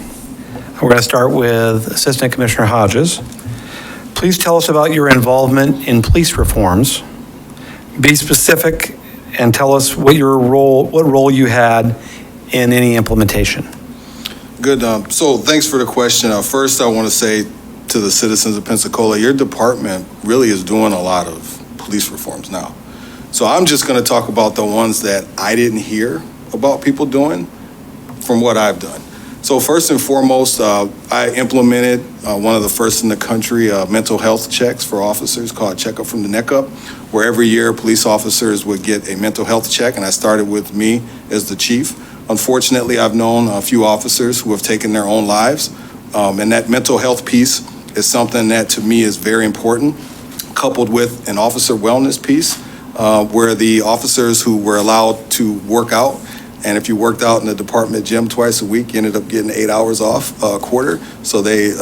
we're going to start with Assistant Commissioner Hodges. Please tell us about your involvement in police reforms. Be specific and tell us what role you had in any implementation. Good. So thanks for the question. First, I want to say to the citizens of Pensacola, your department really is doing a lot of police reforms now. So I'm just going to talk about the ones that I didn't hear about people doing from what I've done. So first and foremost, I implemented one of the first in the country mental health checks for officers called Checkup from the Neck Up, where every year police officers would get a mental health check, and I started with me as the chief. Unfortunately, I've known a few officers who have taken their own lives, and that mental health piece is something that to me is very important, coupled with an officer wellness piece, where the officers who were allowed to work out, and if you worked out in the department gym twice a week, you ended up getting 8 hours off a quarter. So they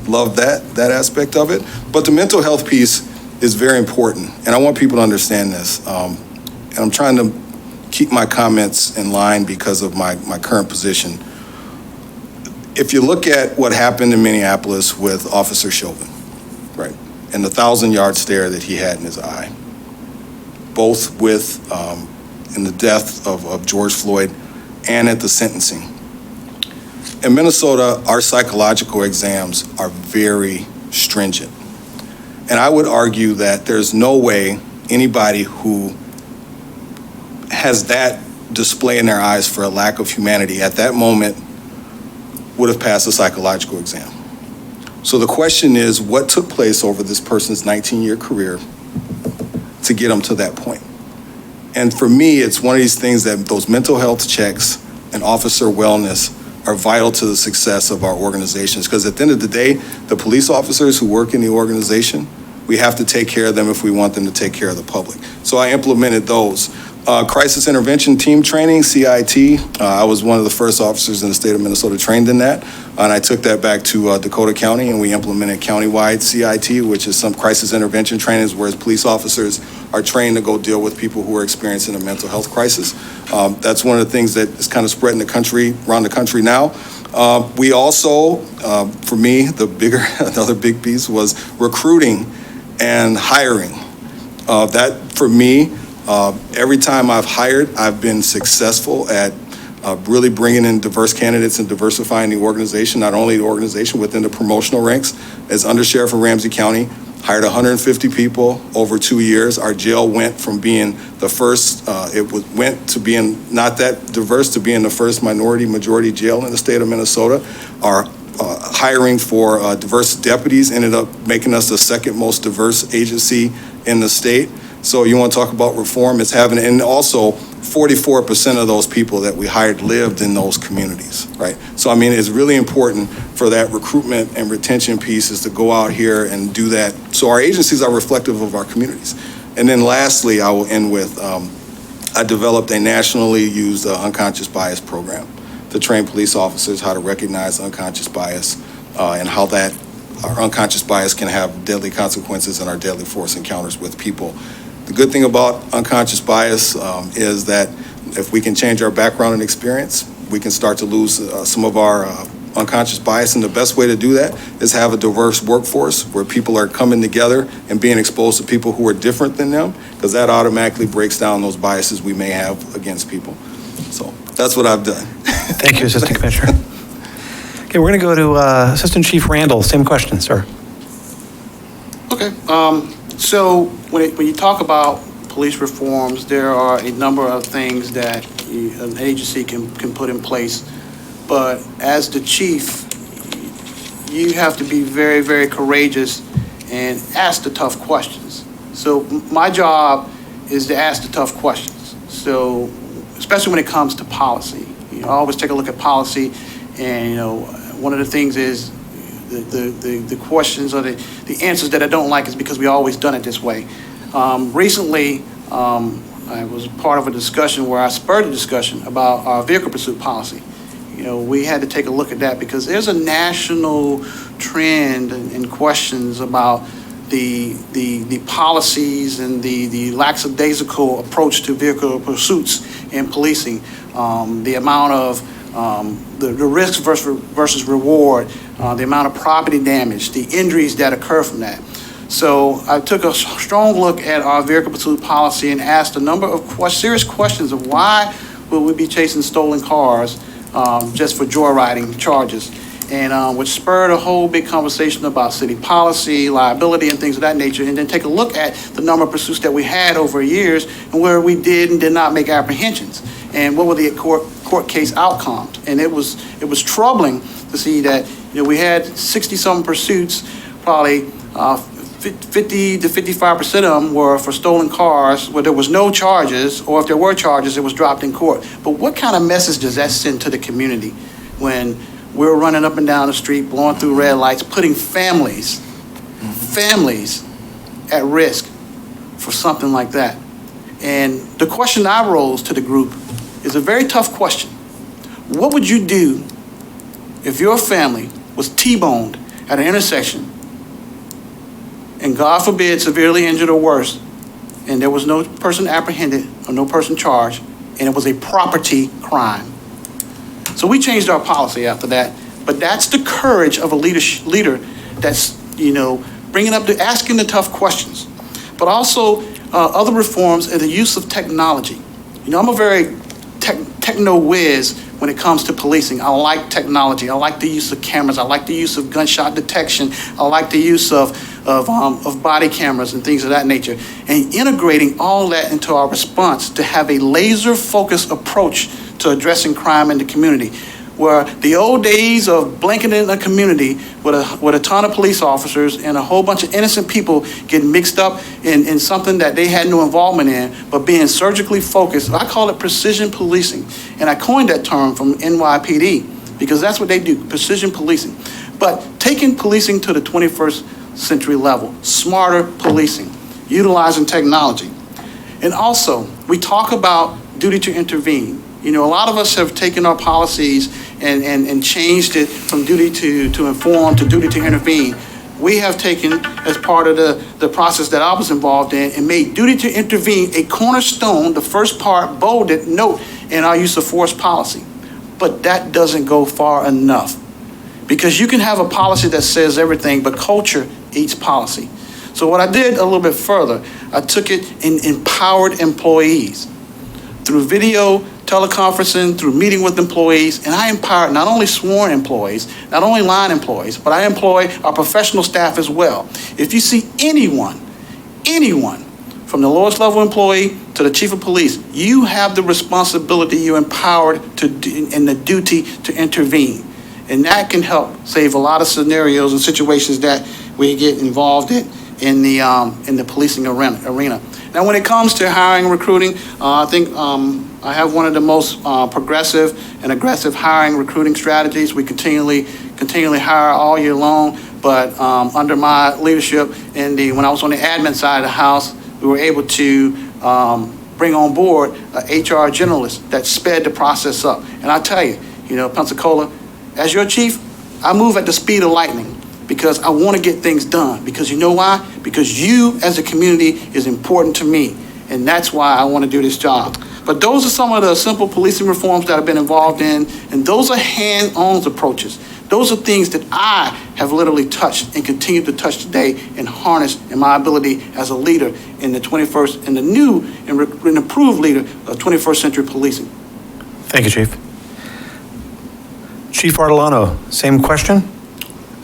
loved that aspect of it. But the mental health piece is very important, and I want people to understand this. And I'm trying to keep my comments in line because of my current position. If you look at what happened in Minneapolis with Officer Chauvin, right, and the 1,000-yard stare that he had in his eye, both with in the death of George Floyd and at the sentencing. In Minnesota, our psychological exams are very stringent. And I would argue that there's no way anybody who has that display in their eyes for a lack of humanity at that moment would have passed a psychological exam. So the question is, what took place over this person's 19-year career to get them to that point? And for me, it's one of these things that those mental health checks and officer wellness are vital to the success of our organizations. Because at the end of the day, the police officers who work in the organization, we have to take care of them if we want them to take care of the public. So I implemented those. Crisis Intervention Team Training, CIT. I was one of the first officers in the state of Minnesota trained in that. And I took that back to Dakota County, and we implemented countywide CIT, which is some crisis intervention trainings, whereas police officers are trained to go deal with people who are experiencing a mental health crisis. That's one of the things that is kind of spreading around the country now. We also, for me, another big piece was recruiting and hiring. That, for me, every time I've hired, I've been successful at really bringing in diverse candidates and diversifying the organization, not only the organization within the promotional ranks. As Undersheriff of Ramsey County, hired 150 people over 2 years. Our jail went from being the first, went to being not that diverse to being the first majority jail in the state of Minnesota. Our hiring for diverse deputies ended up making us the second most diverse agency in the state. So you want to talk about reform, it's having, and also 44% of those people that we hired lived in those communities, right? So, I mean, it's really important for that recruitment and retention piece is to go out here and do that. So our agencies are reflective of our communities. And then lastly, I will end with, I developed a nationally used unconscious bias program to train police officers how to recognize unconscious bias and how that our unconscious bias can have deadly consequences in our deadly force encounters with people. The good thing about unconscious bias is that if we can change our background and experience, we can start to lose some of our unconscious bias. And the best way to do that is have a diverse workforce where people are coming together and being exposed to people who are different than them, because that automatically breaks down those biases we may have against people. So that's what I've done. Thank you, Assistant Commissioner. Okay, we're going to go to Assistant Chief Randall. Same question, sir. Okay. So when you talk about police reforms, there are a number of things that an agency can put in place. But as the chief, you have to be very, very courageous and ask the tough questions. So my job is to ask the tough questions. So especially when it comes to policy, I always take a look at policy, and one of the things is the questions or the answers that I don't like is because we always done it this way. Recently, I was part of a discussion where I spurred a discussion about our vehicle pursuit policy. We had to take a look at that because there's a national trend and questions about the policies and the lackadaisical approach to vehicle pursuits in policing, the amount of the risk versus reward, the amount of property damage, the injuries that occur from that. So I took a strong look at our vehicle pursuit policy and asked a number of serious questions of why would we be chasing stolen cars just for joyriding charges. and which spurred a whole big conversation about city policy, liability, and things of that nature, and then take a look at the number of pursuits that we had over years and where we did and did not make apprehensions, and what were the court case outcomes. And it was troubling to see that, you know, we had 60-something pursuits, probably 50 to 55% of them were for stolen cars where there was no charges, or if there were charges, it was dropped in court. But what kind of message does that send to the community when we're running up and down the street, blowing through red lights, putting families at risk for something like that? And the question I rose to the group is a very tough question. What would you do if your family was T-boned at an intersection and, God forbid, severely injured or worse, and there was no person apprehended or no person charged, and it was a property crime? So we changed our policy after that, but that's the courage of a leader that's, you know, asking the tough questions. But also other reforms and the use of technology. You know, I'm a very techno whiz when it comes to policing. I like technology. I like the use of cameras. I like the use of gunshot detection. I like the use of body cameras and things of that nature. And integrating all that into our response to have a laser-focused approach to addressing crime in the community, where the old days of blanketing a community with a ton of police officers and a whole bunch of innocent people getting mixed up in something that they had no involvement in, but being surgically focused. I call it precision policing. And I coined that term from NYPD because that's what they do, precision policing. But taking policing to the 21st century level, smarter policing, utilizing technology. And also, we talk about duty to intervene. You know, a lot of us have taken our policies and changed it from duty to inform to duty to intervene. We have taken, as part of the process that I was involved in, and made duty to intervene a cornerstone, the first part bolded note in our use of force policy. But that doesn't go far enough, because you can have a policy that says everything, but culture eats policy. So what I did a little bit further, I took it and empowered employees through video teleconferencing, through meeting with employees, and I empowered not only sworn employees, not only line employees, but I employ our professional staff as well. If you see anyone from the lowest level employee to the chief of police, you have the responsibility, you're empowered and the duty to intervene. And that can help save a lot of scenarios and situations that we get involved in the policing arena. Now, when it comes to hiring and recruiting, I think I have one of the most progressive and aggressive hiring recruiting strategies. We continually hire all year long, but under my leadership when I was on the admin side of the house, we were able to bring on board an HR generalist that sped the process up. And I tell you, you know, Pensacola, as your chief, I move at the speed of lightning, because I want to get things done. Because you know why? Because you as a community is important to me. And that's why I want to do this job. But those are some of the simple policing reforms that I've been involved in. And those are hand-on approaches. Those are things that I have literally touched and continue to touch today and harness in my ability as a leader in the 21st, and the new and improved leader of 21st century policing. Thank you, Chief. Chief Ortolano, same question?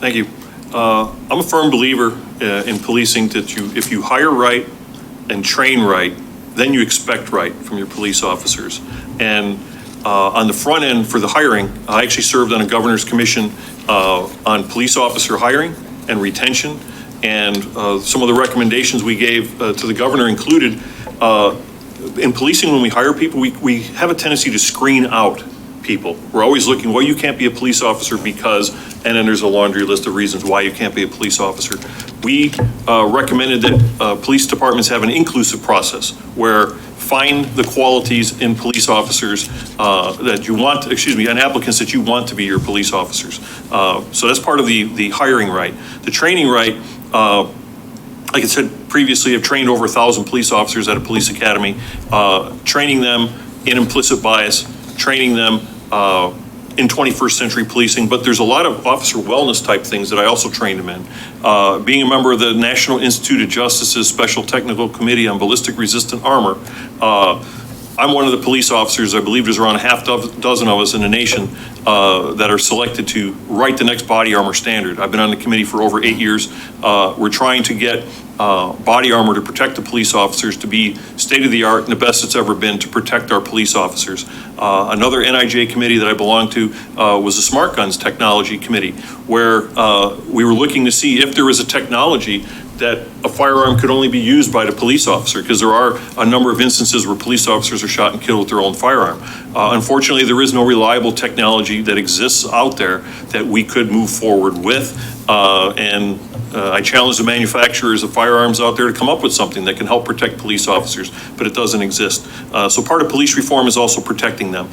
Thank you. I'm a firm believer in policing that if you hire right and train right, then you expect right from your police officers. And on the front end for the hiring, I actually served on a governor's commission on police officer hiring and retention. And some of the recommendations we gave to the governor included, in policing, when we hire people, we have a tendency to screen out people. We're always looking, well, you can't be a police officer because, and then there's a laundry list of reasons why you can't be a police officer. We recommended that police departments have an inclusive process where find the qualities in police officers that you want, and applicants that you want to be your police officers. So that's part of the hiring right. The training right, like I said previously, I've trained over 1,000 police officers at a police academy, training them in implicit bias, training them in 21st century policing, but there's a lot of officer wellness type things that I also trained them in. Being a member of the National Institute of Justice's Special Technical Committee on Ballistic Resistant Armor, I'm one of the police officers, I believe there's around a half dozen of us in the nation that are selected to write the next body armor standard. I've been on the committee for over 8 years. We're trying to get body armor to protect the police officers to be state-of-the-art and the best it's ever been to protect our police officers. Another NIJ committee that I belong to was the Smart Guns Technology Committee, where we were looking to see if there was a technology that a firearm could only be used by the police officer, because there are a number of instances where police officers are shot and killed with their own firearm. Unfortunately, there is no reliable technology that exists out there that we could move forward with. I challenge the manufacturers of firearms out there to come up with something that can help protect police officers, but it doesn't exist. So part of police reform is also protecting them.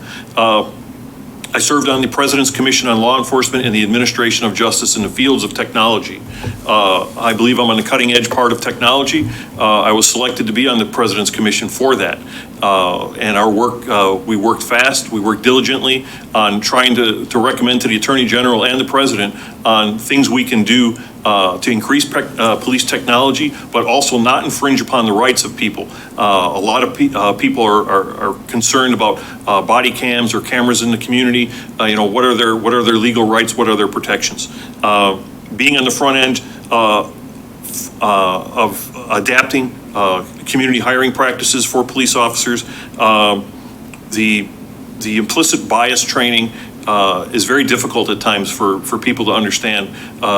I served on the President's Commission on Law Enforcement and the Administration of Justice in the fields of technology. I believe I'm on the cutting edge part of technology. I was selected to be on the President's Commission for that. And our work, we worked fast, we worked diligently on trying to recommend to the Attorney General and the President on things we can do to increase police technology, but also not infringe upon the rights of people. A lot of people are concerned about body cams or cameras in the community. What are their legal rights? What are their protections? Being on the front end of adapting community hiring practices for police officers, the implicit bias training is very difficult at times for people to understand,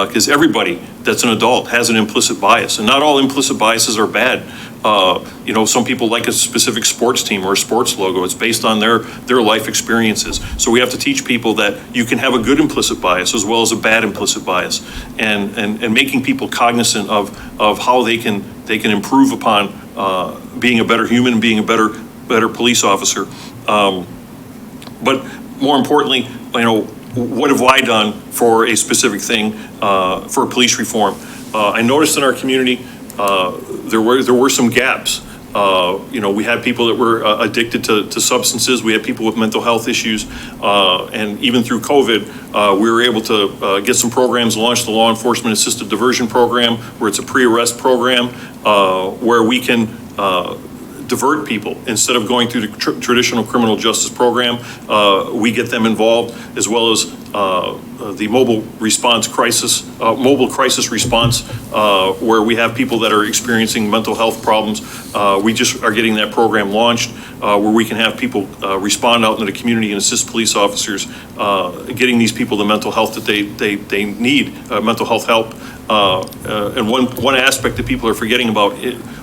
because everybody that's an adult has an implicit bias, and not all implicit biases are bad. Some people like a specific sports team or a sports logo. It's based on their life experiences. So we have to teach people that you can have a good implicit bias as well as a bad implicit bias, and making people cognizant of how they can improve upon being a better human, being a better police officer. But more importantly, what have I done for a specific thing for police reform? I noticed in our community there were some gaps. We had people that were addicted to substances. We had people with mental health issues, and even through COVID, we were able to get some programs launched. The Law Enforcement Assisted Diversion Program, where it's a pre-arrest program, where we can divert people instead of going through the traditional criminal justice program. We get them involved, as well as the mobile crisis response, where we have people that are experiencing mental health problems. We just are getting that program launched, where we can have people respond out into the community and assist police officers getting these people the mental health that they need, mental health help. And one aspect that people are forgetting about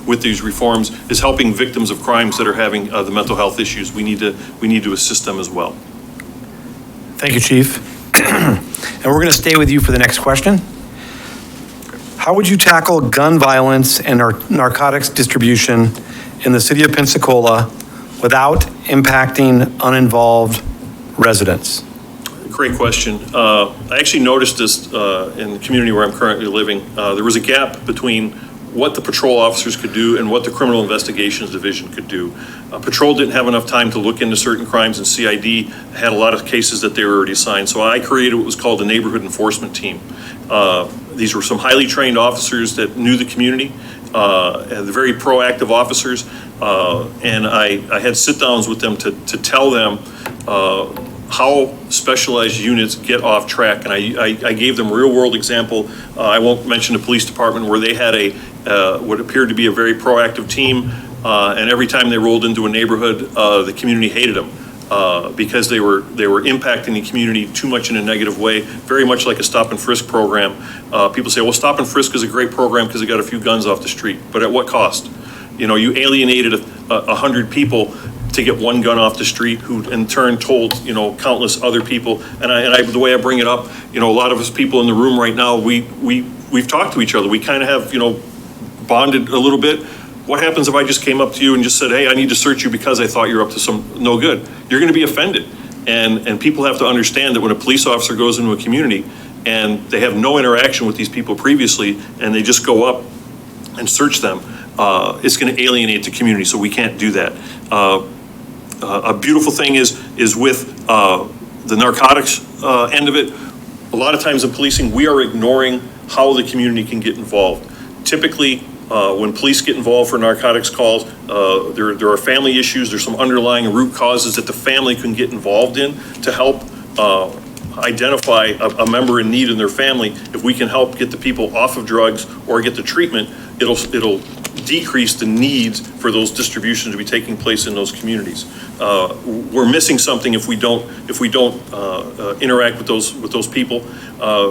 with these reforms is helping victims of crimes that are having the mental health issues. We need to assist them as well. Thank you, Chief. And we're going to stay with you for the next question. How would you tackle gun violence and narcotics distribution in the city of Pensacola without impacting uninvolved residents? Great question. I actually noticed this in the community where I'm currently living. There was a gap between what the patrol officers could do and what the criminal investigations division could do. Patrol didn't have enough time to look into certain crimes, and CID had a lot of cases that they were already assigned. So I created what was called the neighborhood enforcement team. These were some highly trained officers that knew the community, and very proactive officers, and I had sit downs with them to tell them how specialized units get off track. And I gave them real world example. I won't mention the police department, where they had what appeared to be a very proactive team. And every time they rolled into a neighborhood, the community hated them because they were impacting the community too much in a negative way, very much like a stop and frisk program. People say, well, stop and frisk is a great program because it got a few guns off the street, but at what cost? You alienated 100 people to get one gun off the street, who in turn told, countless other people. And the way I bring it up, a lot of us people in the room right now, we've talked to each other. We kind of have, bonded a little bit. What happens if I just came up to you and just said, hey, I need to search you because I thought you're up to some no good? You're going to be offended. And people have to understand that when a police officer goes into a community and they have no interaction with these people previously, and they just go up and search them, it's going to alienate the community. So we can't do that. A beautiful thing is with the narcotics end of it. A lot of times in policing, we are ignoring how the community can get involved. Typically, When police get involved for narcotics calls, there are family issues, there's some underlying root causes that the family can get involved in to help identify a member in need in their family. If we can help get the people off of drugs or get the treatment, it'll decrease the needs for those distributions to be taking place in those communities. We're missing something if we don't interact with those people.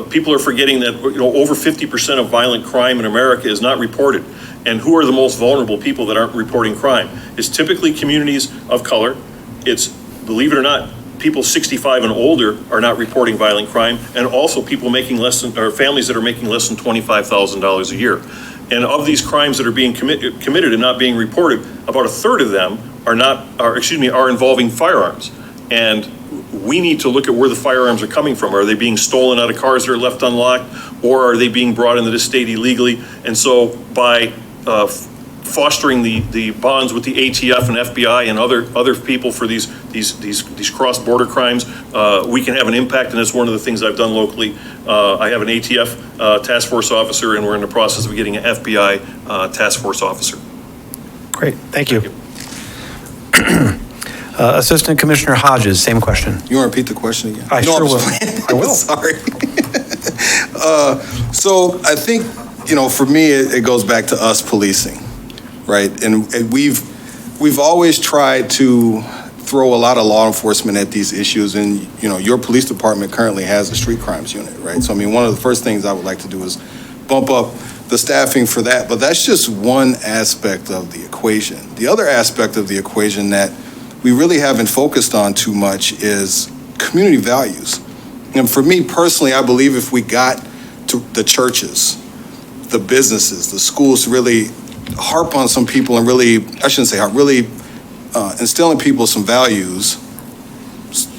People are forgetting that over 50% of violent crime in America is not reported. And who are the most vulnerable people that aren't reporting crime? It's typically communities of color. It's, believe it or not, people 65 and older are not reporting violent crime, and also people making less than, or families that are making less than $25,000 a year. And of these crimes that are being committed and not being reported, about a third of them are involving firearms. And we need to look at where the firearms are coming from. Are they being stolen out of cars that are left unlocked, or are they being brought into the state illegally? And so by fostering the bonds with the ATF and FBI and other people for these cross-border crimes, we can have an impact, and that's one of the things I've done locally. I have an ATF task force officer, and we're in the process of getting an FBI task force officer. Great, thank you. Assistant Commissioner Hodges, same question. You want to repeat the question again? I sure will. I will. Sorry. So I think, for me, it goes back to us policing, right? And we've always tried to throw a lot of law enforcement at these issues. And, your police department currently has a street crimes unit, right? So, one of the first things I would like to do is bump up the staffing for that. But that's just one aspect of the equation. The other aspect of the equation that we really haven't focused on too much is community values. And for me personally, I believe if we got to the churches, the businesses, the schools to really harp on some people and really instill in people some values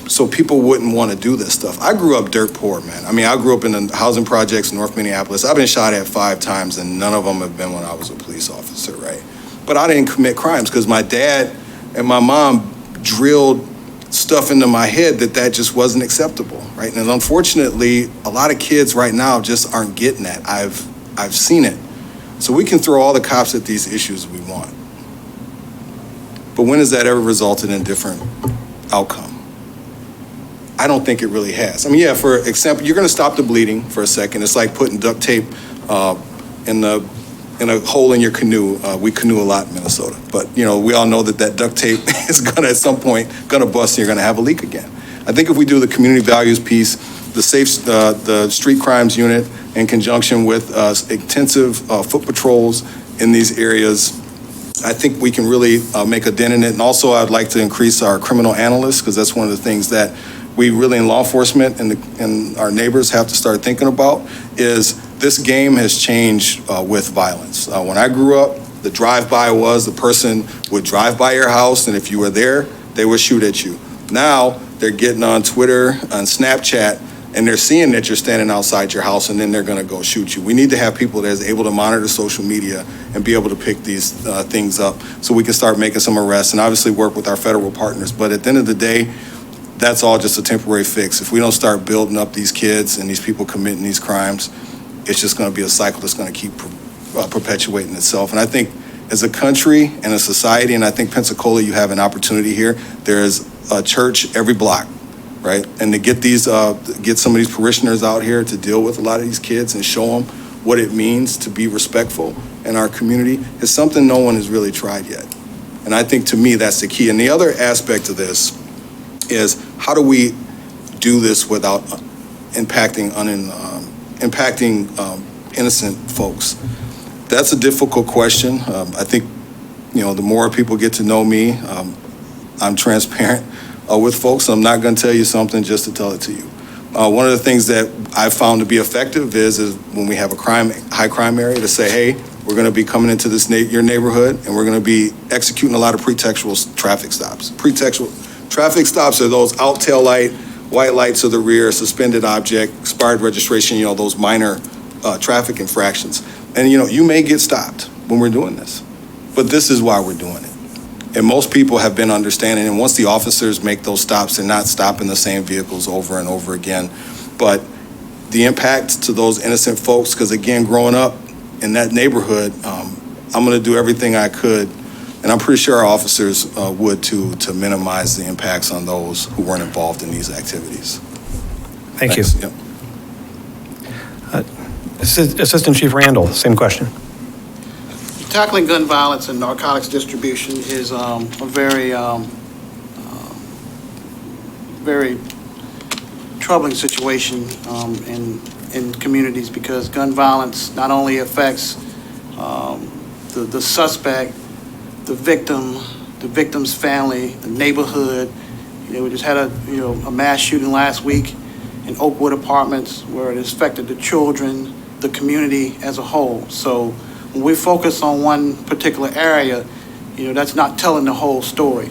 so people wouldn't want to do this stuff. I grew up dirt poor, man. I grew up in the housing projects in North Minneapolis. I've been shot at 5 times, and none of them have been when I was a police officer, right? But I didn't commit crimes because my dad and my mom drilled stuff into my head that just wasn't acceptable, right? And unfortunately, a lot of kids right now just aren't getting that. I've seen it. So we can throw all the cops at these issues we want. But when has that ever resulted in a different outcome? I don't think it really has. For example, you're going to stop the bleeding for a second. It's like putting duct tape in a hole in your canoe. We canoe a lot in Minnesota, but we all know that duct tape is gonna at some point gonna bust and you're gonna have a leak again. I think if we do the community values piece, the street crimes unit in conjunction with intensive foot patrols in these areas, I think we can really make a dent in it. And also I'd like to increase our criminal analysts, because that's one of the things that we really in law enforcement and our neighbors have to start thinking about is this game has changed with violence. When I grew up, the drive-by was the person would drive by your house, and if you were there, they would shoot at you. Now, they're getting on Twitter, on Snapchat, and they're seeing that you're standing outside your house, and then they're going to go shoot you. We need to have people that is able to monitor social media and be able to pick these things up so we can start making some arrests and obviously work with our federal partners. But at the end of the day, that's all just a temporary fix. If we don't start building up these kids and these people committing these crimes, it's just going to be a cycle that's going to keep perpetuating itself. And I think as a country and a society, and I think Pensacola, you have an opportunity here. There is a church every block, right? And to get get some of these parishioners out here to deal with a lot of these kids and show them what it means to be respectful in our community is something no one has really tried yet. And I think to me, that's the key. And the other aspect of this is how do we do this without impacting innocent folks? That's a difficult question. I think, the more people get to know me, I'm transparent with folks. I'm not going to tell you something just to tell it to you. One of the things that I've found to be effective is when we have a high crime area to say, hey, we're going to be coming into your neighborhood and we're going to be executing a lot of pretextual traffic stops. Pretextual traffic stops are those out tail light, white lights to the rear, suspended object, expired registration, those minor traffic infractions. And, you may get stopped when we're doing this, but this is why we're doing it. And most people have been understanding, and once the officers make those stops, they're not stopping the same vehicles over and over again. But the impact to those innocent folks, because again, growing up in that neighborhood, I'm going to do everything I could, and I'm pretty sure our officers would too, to minimize the impacts on those who weren't involved in these activities. Thank you. Thanks. Yep. Assistant Chief Randall, same question. Tackling gun violence and narcotics distribution is a very, very troubling situation in communities, because gun violence not only affects the suspect, the victim, the victim's family, the neighborhood. We just had a mass shooting last week in Oakwood Apartments where it affected the children, the community as a whole. So when we focus on one particular area, that's not telling the whole story.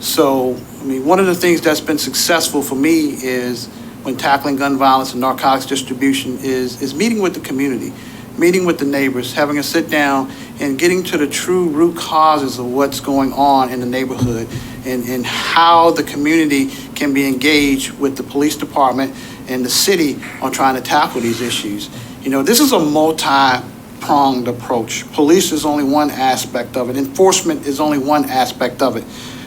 So, one of the things that's been successful for me is when tackling gun violence and narcotics distribution is meeting with the community, meeting with the neighbors, having a sit down and getting to the true root causes of what's going on in the neighborhood and how the community can be engaged with the police department and the city on trying to tackle these issues. This is a multi-pronged approach. Police is only one aspect of it. Enforcement is only one aspect of it.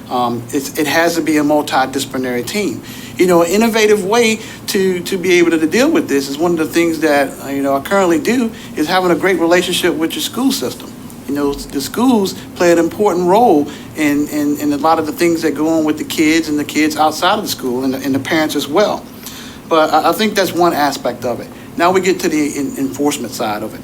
It has to be a multidisciplinary team. An innovative way to be able to deal with this is one of the things that I currently do is having a great relationship with your school system. The schools play an important role in a lot of the things that go on with the kids and the kids outside of the school and the parents as well. But I think that's one aspect of it. Now we get to the enforcement side of it.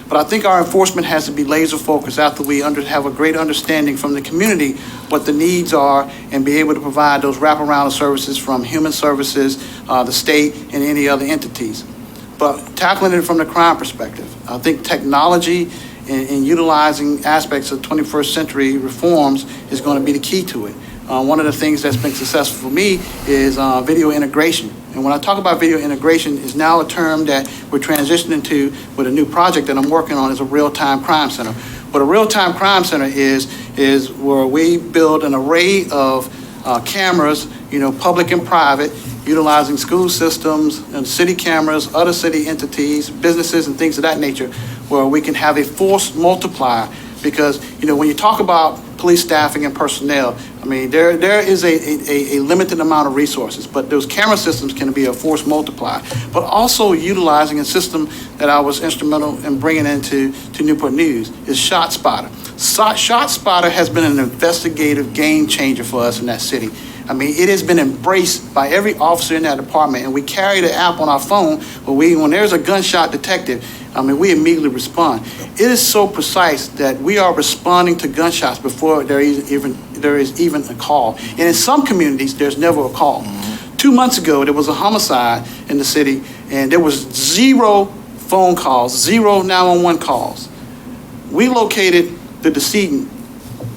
But I think our enforcement has to be laser focused after we have a great understanding from the community what the needs are and be able to provide those wraparound services from human services, the state, and any other entities. But tackling it from the crime perspective, I think technology and utilizing aspects of 21st century reforms is going to be the key to it. One of the things that's been successful for me is video integration. And when I talk about video integration, is now a term that we're transitioning to with a new project that I'm working on is a real-time crime center. What a real-time crime center is where we build an array of cameras, public and private, utilizing school systems and city cameras, other city entities, businesses, and things of that nature, where we can have a force multiplier. Because, when you talk about police staffing and personnel, there is a limited amount of resources, but those camera systems can be a force multiplier. But also utilizing a system that I was instrumental in bringing into Newport News is ShotSpotter. ShotSpotter has been an investigative game changer for us in that city. It has been embraced by every officer in that department, and we carry the app on our phone where when there's a gunshot detected, we immediately respond. It is so precise that we are responding to gunshots before there is even a call. And in some communities, there's never a call. 2 months ago, there was a homicide in the city, and there was 0 phone calls, 0 911 calls. We located the decedent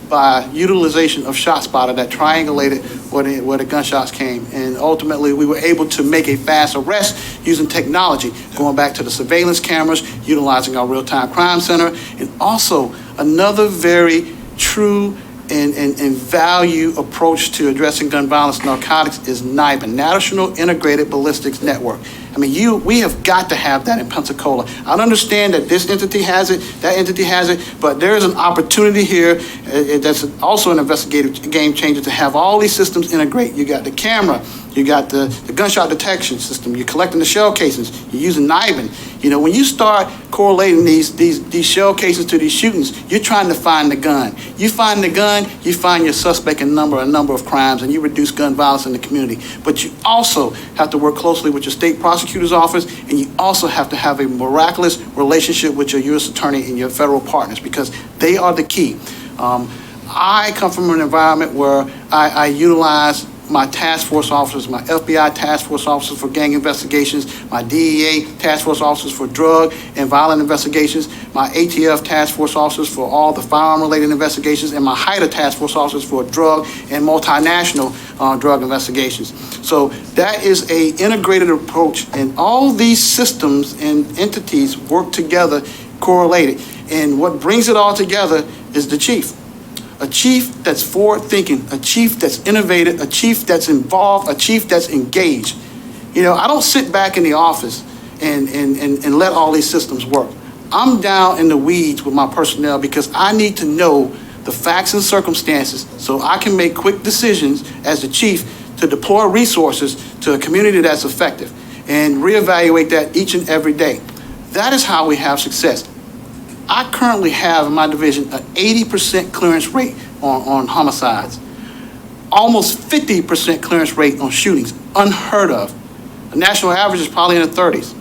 by utilization of ShotSpotter that triangulated where the gunshots came. And ultimately, we were able to make a fast arrest using technology, going back to the surveillance cameras, utilizing our real-time crime center. And also, another very true and value approach to addressing gun violence and narcotics is NIBIN, National Integrated Ballistics Network. We have got to have that in Pensacola. I understand that this entity has it, that entity has it, but there is an opportunity here that's also an investigative game changer to have all these systems integrate. You got the camera, you got the gunshot detection system, you're collecting the shell casings, you're using NIBIN. When you start correlating these shell cases to these shootings, you're trying to find the gun. You find the gun, you find your suspect in a number of crimes, and you reduce gun violence in the community. But you also have to work closely with your state prosecutor's office, and you also have to have a miraculous relationship with your U.S. attorney and your federal partners, because they are the key. I come from an environment where I utilize my task force officers, my FBI task force officers for gang investigations, my DEA task force officers for drug and violent investigations, my ATF task force officers for all the firearm-related investigations, and my HIDTA task force officers for drug and multinational drug investigations. So that is an integrated approach, and all these systems and entities work together, correlated. And what brings it all together is the chief. A chief that's forward-thinking, a chief that's innovative, a chief that's involved, a chief that's engaged. I don't sit back in the office and let all these systems work. I'm down in the weeds with my personnel because I need to know the facts and circumstances so I can make quick decisions as the chief to deploy resources to a community that's effective and reevaluate that each and every day. That is how we have success. I currently have in my division an 80% clearance rate on homicides, almost 50% clearance rate on shootings, unheard of. The national average is probably in the 30s.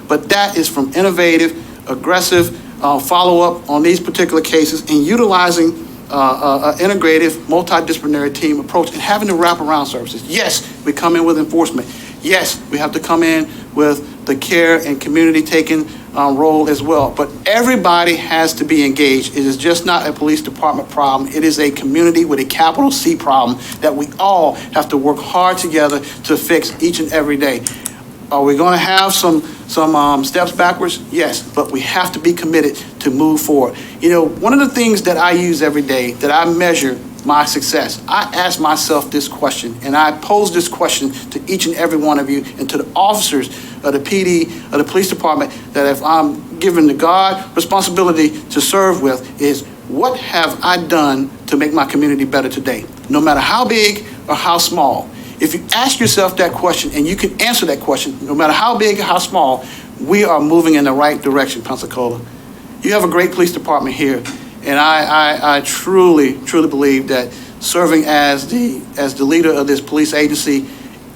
But that is from innovative, aggressive follow-up on these particular cases and utilizing an integrative, multidisciplinary team approach and having the wraparound services. Yes, we come in with enforcement. Yes, we have to come in with the care and community taking role as well. But everybody has to be engaged. It is just not a police department problem. It is a community with a capital C problem that we all have to work hard together to fix each and every day. Are we going to have some steps backwards? Yes, but we have to be committed to move forward. You know, one of the things that I use every day that I measure my success, I ask myself this question, and I pose this question to each and every one of you and to the officers of the PD, of the police department, that if I'm given the God responsibility to serve with, is what have I done to make my community better today, no matter how big or how small? If you ask yourself that question and you can answer that question, no matter how big or how small, we are moving in the right direction, Pensacola. You have a great police department here, and I truly believe that serving as the leader of this police agency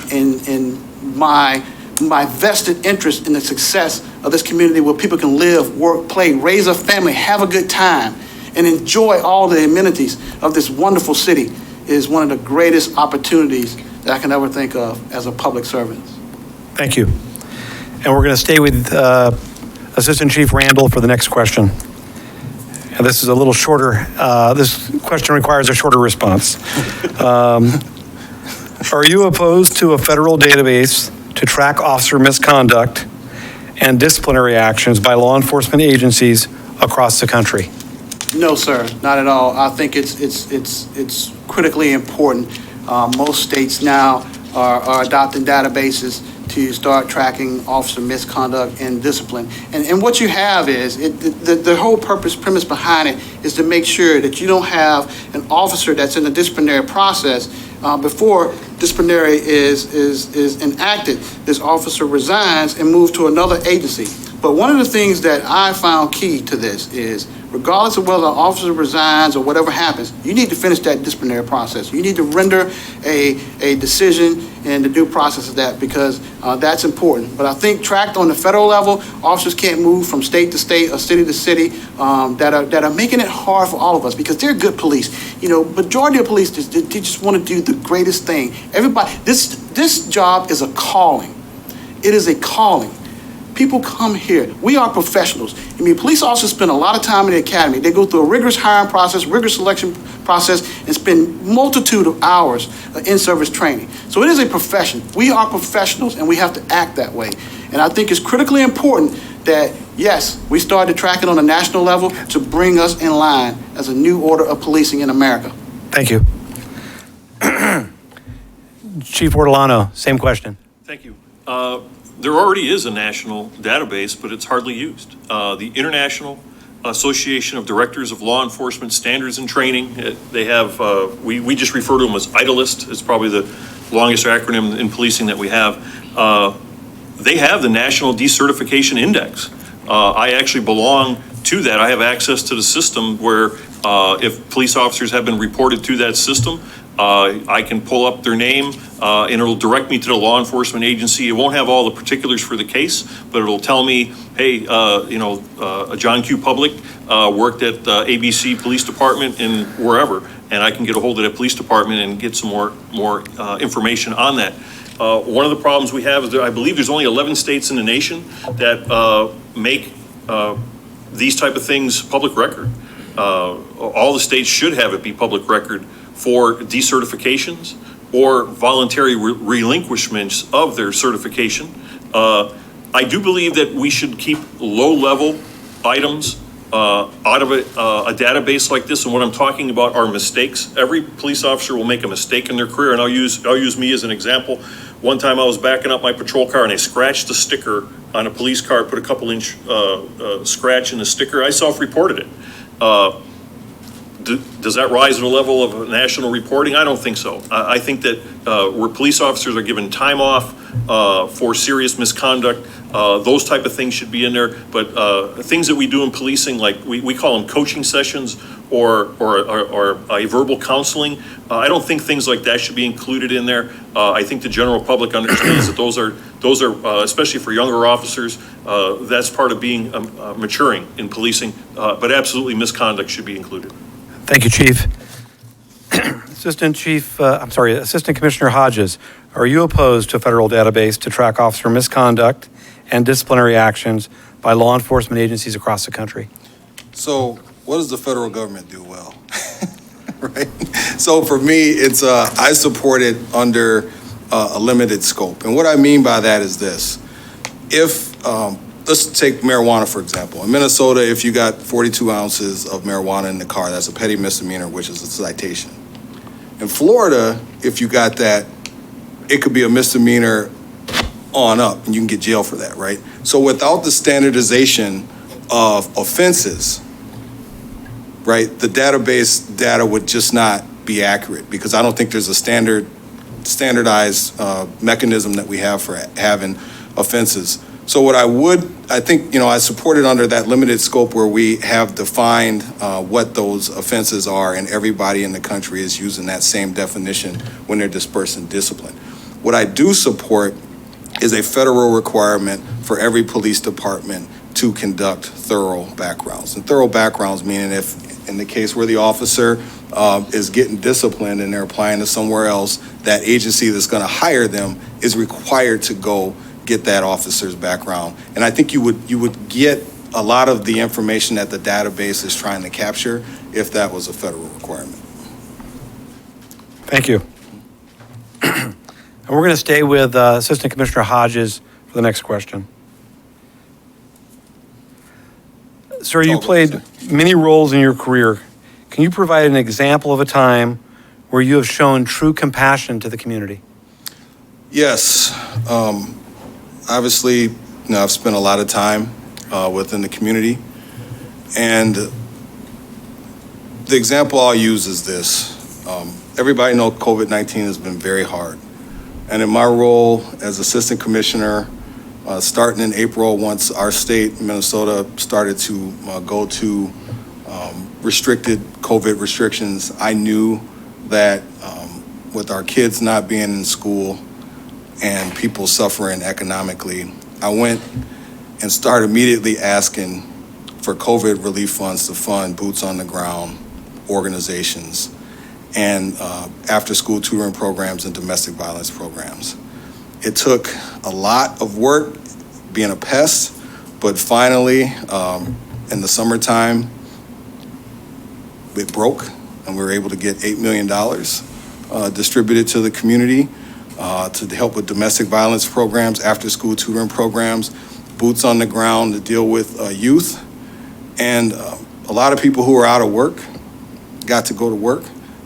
in my vested interest in the success of this community where people can live, work, play, raise a family, have a good time, and enjoy all the amenities of this wonderful city is one of the greatest opportunities that I can ever think of as a public servant. Thank you. And we're going to stay with Assistant Chief Randall for the next question. And this is a little shorter. This question requires a shorter response. Are you opposed to a federal database to track officer misconduct and disciplinary actions by law enforcement agencies across the country? No, sir, not at all. I think it's critically important. Most states now are adopting databases to start tracking officer misconduct and discipline. And what you have is, the whole premise behind it is to make sure that you don't have an officer that's in the disciplinary process before disciplinary is enacted. This officer resigns and moves to another agency. But one of the things that I found key to this is, regardless of whether an officer resigns or whatever happens, you need to finish that disciplinary process. You need to render a decision and the due process of that, because that's important. But I think tracked on the federal level, officers can't move from state to state or city to city that are making it hard for all of us, because they're good police. You know, majority of police, they just want to do the greatest thing. Everybody, this job is a calling. It is a calling. People come here. We are professionals. I mean, police officers spend a lot of time in the academy. They go through a rigorous hiring process, rigorous selection process, and spend multitude of hours of in-service training. So it is a profession. We are professionals, and we have to act that way. And I think it's critically important that, yes, we started tracking on a national level to bring us in line as a new order of policing in America. Thank you. Chief Ortolano, same question. Thank you. There already is a national database, but it's hardly used. The International Association of Directors of Law Enforcement Standards and Training, they have, we just refer to them as IDLIST. It's probably the longest acronym in policing that we have. They have the National Decertification Index. I actually belong to that. I have access to the system where if police officers have been reported to that system, I can pull up their name and it'll direct me to the law enforcement agency. It won't have all the particulars for the case, but it'll tell me, hey, John Q. Public worked at ABC Police Department in wherever, and I can get a hold of that police department and get some more information on that. One of the problems we have is that I believe there's only 11 states in the nation that make these type of things public record. All the states should have it be public record for decertifications or voluntary relinquishments of their certification. I do believe that we should keep low-level items out of a database like this, and what I'm talking about are mistakes. Every police officer will make a mistake in their career, and I'll use me as an example. One time I was backing up my patrol car and I scratched the sticker on a police car, put a couple inch scratch in the sticker. I self-reported it. Does that rise to the level of national reporting? I don't think so. I think that where police officers are given time off for serious misconduct, those type of things should be in there. But things that we do in policing, like we call them coaching sessions or a verbal counseling, I don't think things like that should be included in there. I think the general public understands that those are especially for younger officers, that's part of being maturing in policing. But absolutely, misconduct should be included. Thank you, Chief. Assistant Commissioner Hodges, are you opposed to a federal database to track officer misconduct and disciplinary actions by law enforcement agencies across the country? So what does the federal government do well? Right? So for me, it's I support it under a limited scope. And what I mean by that is this. If let's take marijuana, for example. In Minnesota, if you got 42 ounces of marijuana in the car, that's a petty misdemeanor, which is a citation. In Florida, if you got that, it could be a misdemeanor on up, and you can get jail for that, right? So without the standardization of offenses, right, the database data would just not be accurate, because I don't think there's a standardized mechanism that we have for having offenses. So what I think, I support it under that limited scope where we have defined what those offenses are, and everybody in the country is using that same definition when they're dispersing discipline. What I do support is a federal requirement for every police department to conduct thorough backgrounds. And thorough backgrounds meaning if, in the case where the officer is getting disciplined and they're applying to somewhere else, that agency that's going to hire them is required to go get that officer's background. And I think you would get a lot of the information that the database is trying to capture if that was a federal requirement. Thank you. And we're going to stay with Assistant Commissioner Hodges for the next question. Sir, you played many roles in your career. Can you provide an example of a time where you have shown true compassion to the community? Yes. Obviously, I've spent a lot of time within the community, and the example I'll use is this. Everybody knows COVID-19 has been very hard, and in my role as Assistant Commissioner, starting in April, once our state, Minnesota, started to go to restricted COVID restrictions, I knew that with our kids not being in school and people suffering economically, I went and started immediately asking for COVID relief funds to fund boots on the ground organizations and after-school tutoring programs and domestic violence programs. It took a lot of work being a pest, but finally, in the summertime, it broke, and we were able to get $8 million distributed to the community to help with domestic violence programs, after-school tutoring programs, boots on the ground to deal with youth. And a lot of people who were out of work got to go to work.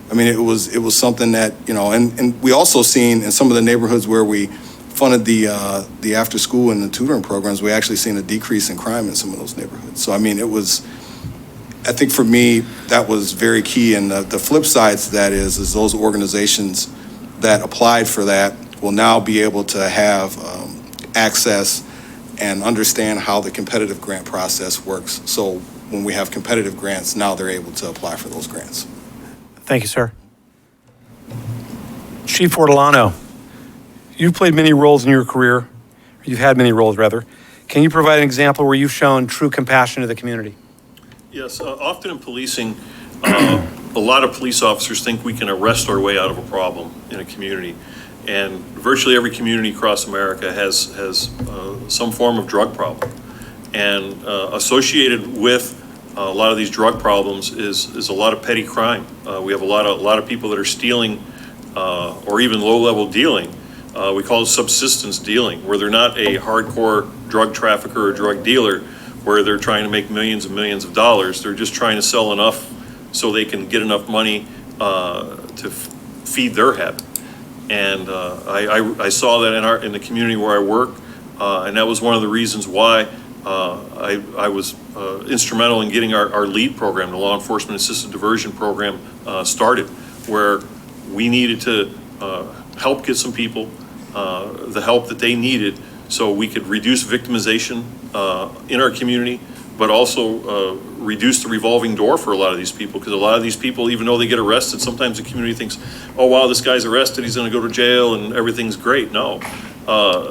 I mean, it was something that, and we also seen in some of the neighborhoods where we funded the after-school and the tutoring programs, we actually seen a decrease in crime in some of those neighborhoods. So, I mean, I think for me, that was very key. And the flip side to that is those organizations that applied for that will now be able to have access and understand how the competitive grant process works. So when we have competitive grants, now they're able to apply for those grants. Thank you, sir. Chief Ortolano, you've played many roles in your career. Or you've had many roles, rather. Can you provide an example where you've shown true compassion to the community? Yes, often in policing, a lot of police officers think we can arrest our way out of a problem in a community. And virtually every community across America has some form of drug problem. And associated with a lot of these drug problems is a lot of petty crime. We have a lot of people that are stealing or even low-level dealing. We call it subsistence dealing, where they're not a hardcore drug trafficker or drug dealer, where they're trying to make millions and millions of dollars. They're just trying to sell enough so they can get enough money to feed their head. And I saw that in the community where I work, and that was one of the reasons why I was instrumental in getting our LEAD program, the Law Enforcement Assisted Diversion Program, started, where we needed to help get some people the help that they needed so we could reduce victimization in our community, but also reduce the revolving door for a lot of these people, because a lot of these people, even though they get arrested, sometimes the community thinks, oh, wow, this guy's arrested, he's going to go to jail and everything's great. No.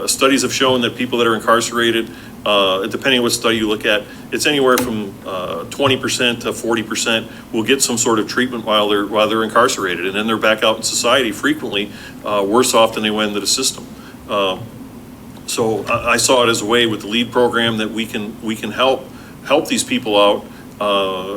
Studies have shown that people that are incarcerated, depending on what study you look at, it's anywhere from 20% to 40% will get some sort of treatment while they're incarcerated, and then they're back out in society frequently worse off than they went into the system. So I saw it as a way with the LEAD program that we can help these people out.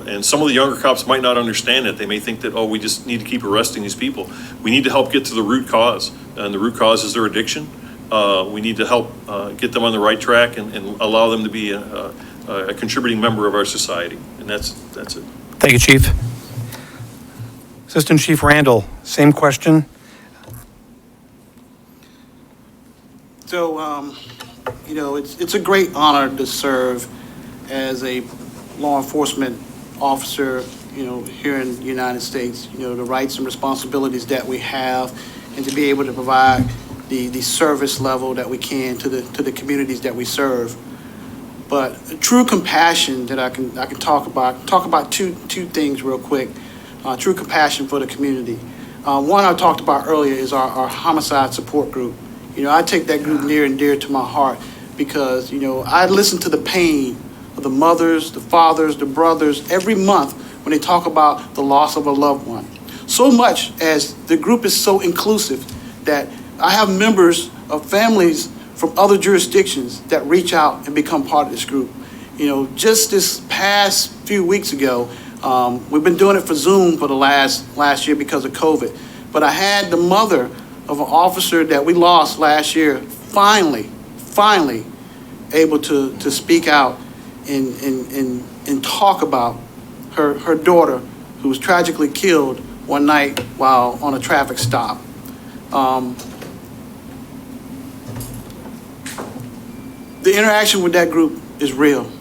And some of the younger cops might not understand it. They may think that, oh, we just need to keep arresting these people. We need to help get to the root cause, and the root cause is their addiction. We need to help get them on the right track and allow them to be a contributing member of our society. And that's it. Thank you, Chief. Assistant Chief Randall, same question. So, it's a great honor to serve as a law enforcement officer, here in the United States, the rights and responsibilities that we have, and to be able to provide the service level that we can to the communities that we serve. But true compassion that I can talk about two things real quick. True compassion for the community. One I talked about earlier is our homicide support group. I take that group near and dear to my heart because, I listen to the pain of the mothers, the fathers, the brothers every month when they talk about the loss of a loved one. So much as the group is so inclusive that I have members of families from other jurisdictions that reach out and become part of this group. Just this past few weeks ago, we've been doing it for Zoom for the last year because of COVID. But I had the mother of an officer that we lost last year finally able to speak out and talk about her daughter who was tragically killed one night while on a traffic stop. The interaction with that group is real.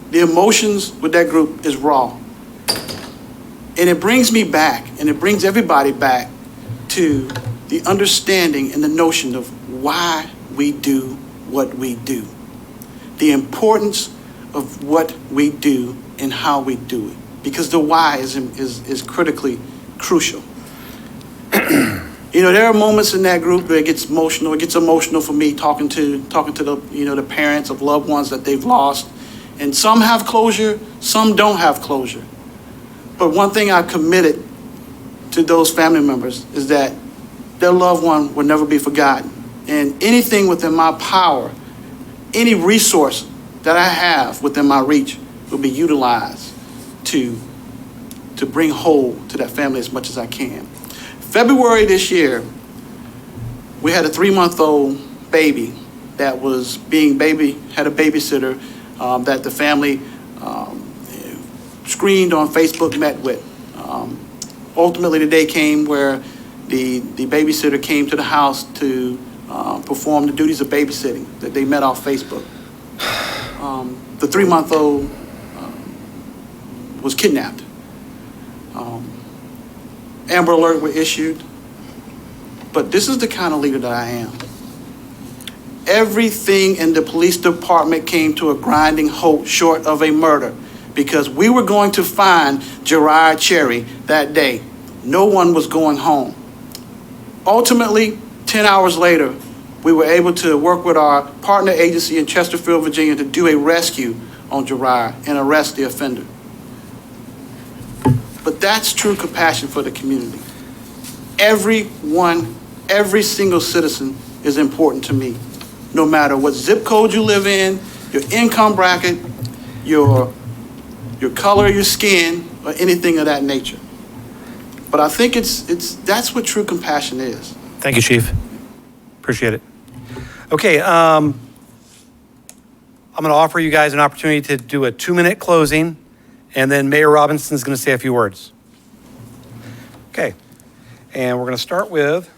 The emotions with that group is raw. And it brings me back, and it brings everybody back to the understanding and the notion of why we do what we do. The importance of what we do and how we do it. Because the why is critically crucial. There are moments in that group where it gets emotional. It gets emotional for me talking to the the parents of loved ones that they've lost, and some have closure, some don't have closure. But one thing I committed to those family members is that their loved one will never be forgotten, and anything within my power, any resource that I have within my reach, will be utilized to bring whole to that family as much as I can. February this year, we had a 3-month-old baby that was had a babysitter that the family screened on Facebook, met with. Ultimately, the day came where the babysitter came to the house to perform the duties of babysitting that they met off Facebook. The 3-month-old was kidnapped. Amber Alert were issued, but this is the kind of leader that I am. Everything in the police department came to a grinding halt short of a murder because we were going to find Gerard Cherry that day. No one was going home. Ultimately, 10 hours later, we were able to work with our partner agency in Chesterfield, Virginia, to do a rescue on Gerard and arrest the offender. But that's true compassion for the community. Everyone, every single citizen is important to me, no matter what zip code you live in, your income bracket, your color of your skin, or anything of that nature. But I think that's what true compassion is. Thank you, Chief. Appreciate it. Okay, I'm going to offer you guys an opportunity to do a 2-minute closing, and then Mayor Robinson is going to say a few words. Okay, and we're going to start with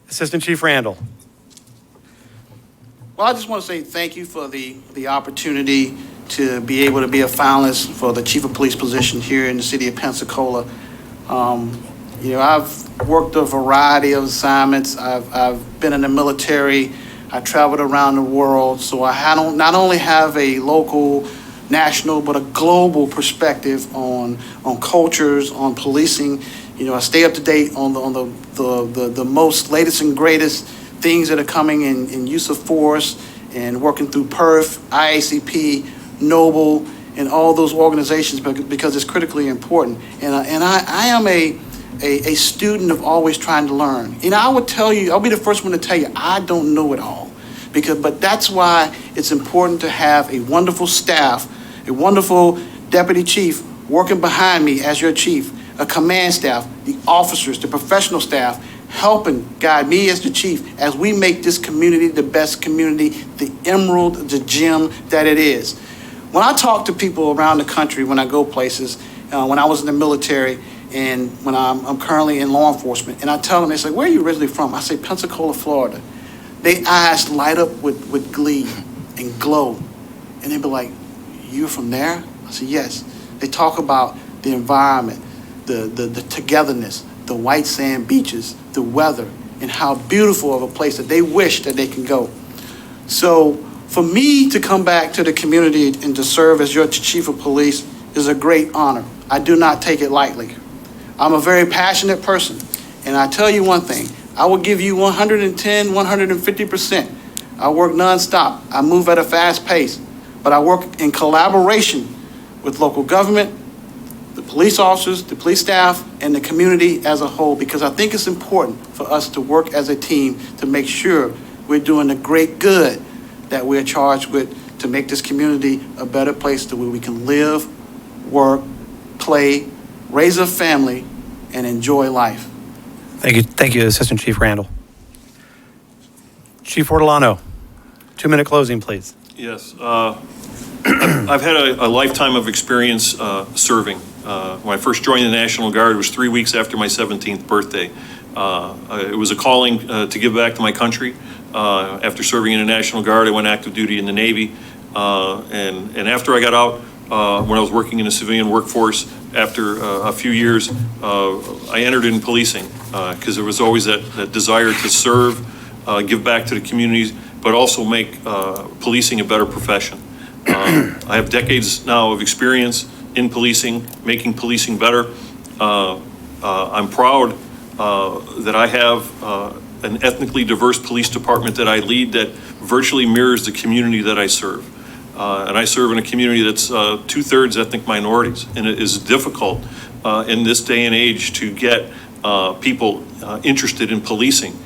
Assistant Chief Randall. Well, I just want to say thank you for the opportunity to be able to be a finalist for the Chief of Police position here in the City of Pensacola. I've worked a variety of assignments. I've been in the military. I traveled around the world, so I not only have a local, national, but a global perspective on cultures, on policing. I stay up to date on the most latest and greatest things that are coming in use of force, and working through PERF, IACP, Noble, and all those organizations because it's critically important. And I am a student of always trying to learn. I would tell you, I'll be the first one to tell you, I don't know it all. But that's why it's important to have a wonderful staff, a wonderful deputy chief working behind me as your chief, a command staff, the officers, the professional staff, helping guide me as the chief as we make this community the best community, the emerald, the gem that it is. When I talk to people around the country, when I go places, when I was in the military, and when I'm currently in law enforcement, and I tell them, they say, where are you originally from? I say, Pensacola, Florida. Their eyes light up with glee and glow. And they be like, you're from there? I say, yes. They talk about the environment, the togetherness, the white sand beaches, the weather, and how beautiful of a place that they wish that they can go. So for me to come back to the community and to serve as your chief of police is a great honor. I do not take it lightly. I'm a very passionate person, and I tell you one thing, I will give you 110, 150%. I work nonstop. I move at a fast pace, but I work in collaboration with local government, the police officers, the police staff, and the community as a whole, because I think it's important for us to work as a team to make sure we're doing the great good that we're charged with to make this community a better place to where we can live, work, play, raise a family, and enjoy life. Thank you, Assistant Chief Randall. Chief Ortolano, 2-minute closing, please. Yes. I've had a lifetime of experience serving. When I first joined the National Guard, it was 3 weeks after my 17th birthday. It was a calling to give back to my country. After serving in the National Guard, I went active duty in the Navy. And after I got out, when I was working in the civilian workforce, after a few years, I entered in policing because there was always that desire to serve, give back to the communities, but also make policing a better profession. I have decades now of experience in policing, making policing better. I'm proud that I have an ethnically diverse police department that I lead that virtually mirrors the community that I serve. And I serve in a community that's 2/3 ethnic minorities, and it is difficult in this day and age to get people interested in policing.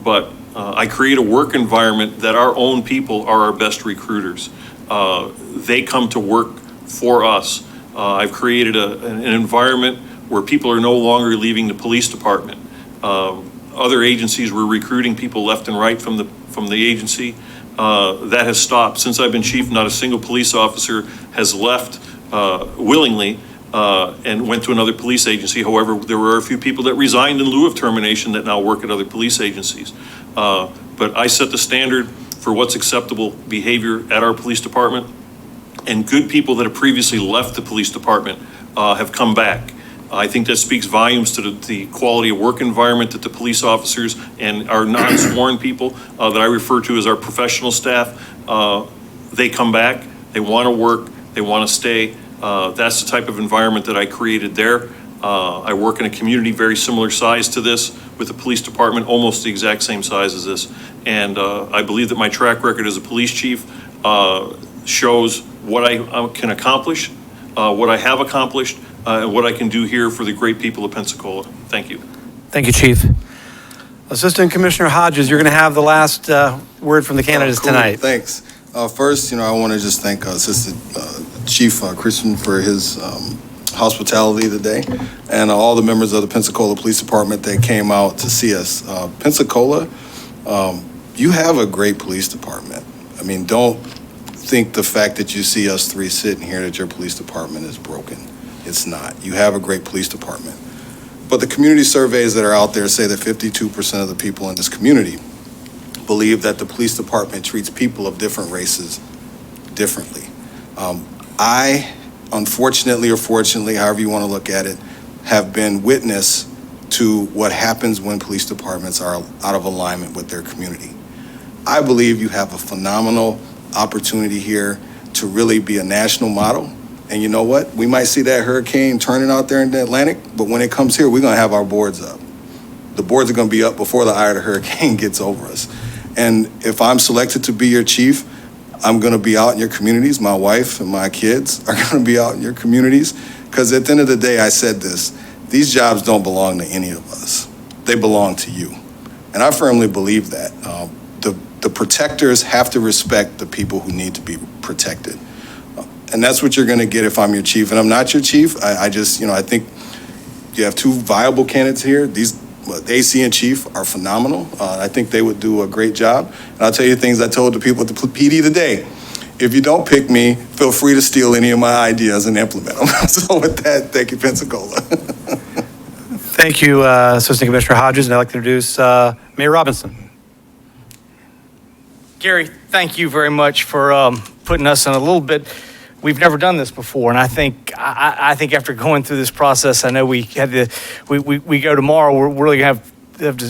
But I create a work environment that our own people are our best recruiters. They come to work for us. I've created an environment where people are no longer leaving the police department. Other agencies were recruiting people left and right from the agency. That has stopped. Since I've been chief, not a single police officer has left willingly and went to another police agency. However, there were a few people that resigned in lieu of termination that now work at other police agencies. But I set the standard for what's acceptable behavior at our police department, and good people that have previously left the police department have come back. I think that speaks volumes to the quality of work environment that the police officers and our non-sworn people that I refer to as our professional staff, they come back, they want to work, they want to stay. That's the type of environment that I created there. I work in a community very similar size to this with the police department, almost the exact same size as this. And I believe that my track record as a police chief shows what I can accomplish, what I have accomplished, and what I can do here for the great people of Pensacola. Thank you. Thank you, Chief. Assistant Commissioner Hodges, you're going to have the last word from the candidates Cool. tonight. Thanks. First, I want to just thank Assistant Chief Christian for his hospitality today, and all the members of the Pensacola Police Department that came out to see us. Pensacola, you have a great police department. I mean, don't think the fact that you see us three sitting here that your police department is broken. It's not. You have a great police department. But the community surveys that are out there say that 52% of the people in this community believe that the police department treats people of different races differently. I, unfortunately or fortunately, however you want to look at it, have been witness to what happens when police departments are out of alignment with their community. I believe you have a phenomenal opportunity here to really be a national model. And you know what? We might see that hurricane turning out there in the Atlantic, but when it comes here, we're going to have our boards up. The boards are going to be up before the eye of the hurricane gets over us. And if I'm selected to be your chief, I'm going to be out in your communities. My wife and my kids are going to be out in your communities. Because at the end of the day, I said this, these jobs don't belong to any of us. They belong to you. And I firmly believe that. The protectors have to respect the people who need to be protected. And that's what you're going to get if I'm your chief. And I'm not your chief. I just, I think you have two viable candidates here. The AC and chief are phenomenal. I think they would do a great job. And I'll tell you things I told the people at the PD today. If you don't pick me, feel free to steal any of my ideas and implement them. So with that, thank you, Pensacola. Thank you, Assistant Commissioner Hodges, and I'd like to introduce Mayor Robinson. Gary, thank you very much for putting us in a little bit. We've never done this before, and I think after going through this process, I know we had to. We go tomorrow. We're really gonna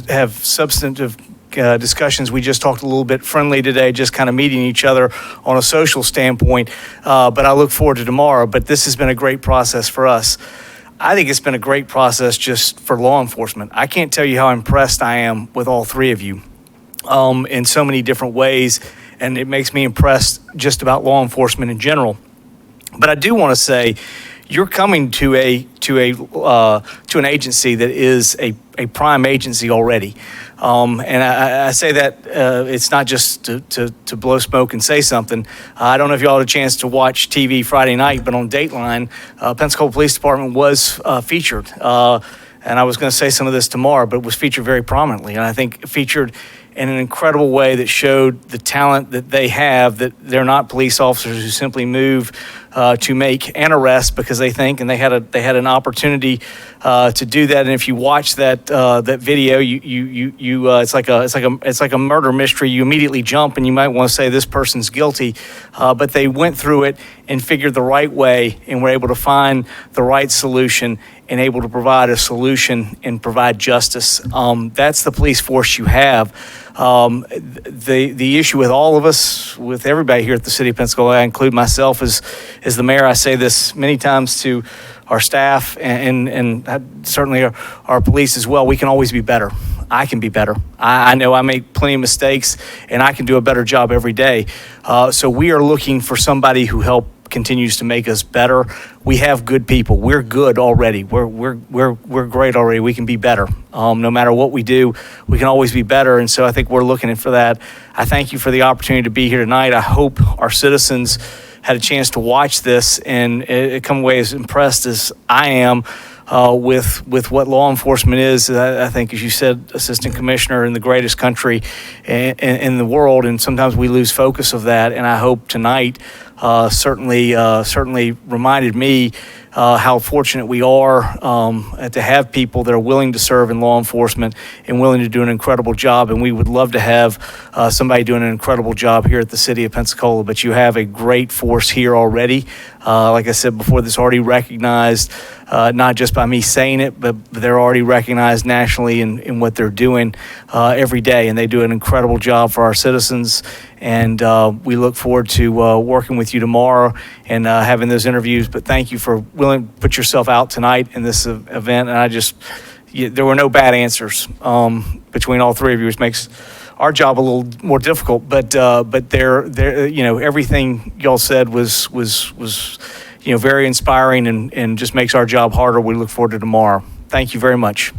have substantive discussions. We just talked a little bit friendly today, just kind of meeting each other on a social standpoint. But I look forward to tomorrow. But this has been a great process for us. I think it's been a great process just for law enforcement. I can't tell you how impressed I am with all three of you. In so many different ways, and it makes me impressed just about law enforcement in general. But I do want to say, you're coming to an agency that is a prime agency already, and I say that it's not just to blow smoke and say something. I don't know if y'all had a chance to watch TV Friday night, but on Dateline, Pensacola Police Department was featured. And I was going to say some of this tomorrow, but it was featured very prominently, and I think featured in an incredible way that showed the talent that they have, that they're not police officers who simply move to make an arrest because they think, and they had an opportunity to do that. And if you watch that video, it's like a murder mystery. You immediately jump and you might want to say this person's guilty, but they went through it and figured the right way and were able to find the right solution and able to provide a solution and provide justice. That's the police force you have. The issue with all of us, with everybody here at the City of Pensacola, I include myself as the mayor. I say this many times to our staff and certainly our police as well. We can always be better. I can be better. I know I make plenty of mistakes, and I can do a better job every day. So we are looking for somebody who continues to make us better. We have good people. We're good already. We're great already. We can be better. No matter what we do, we can always be better. And so I think we're looking for that. I thank you for the opportunity to be here tonight. I hope our citizens had a chance to watch this and come away as impressed as I am with what law enforcement is. I think, as you said, Assistant Commissioner, in the greatest country in the world, and sometimes we lose focus of that. And I hope tonight certainly reminded me how fortunate we are to have people that are willing to serve in law enforcement and willing to do an incredible job. And we would love to have somebody doing an incredible job here at the City of Pensacola. But you have a great force here already. Like I said before, this already recognized, not just by me saying it, but they're already recognized nationally in what they're doing every day. And they do an incredible job for our citizens. And we look forward to working with you tomorrow and having those interviews. But thank you for willing to put yourself out tonight in this event. And there were no bad answers between all three of you, which makes our job a little more difficult. But they're everything y'all said was very inspiring and just makes our job harder. We look forward to tomorrow. Thank you very much.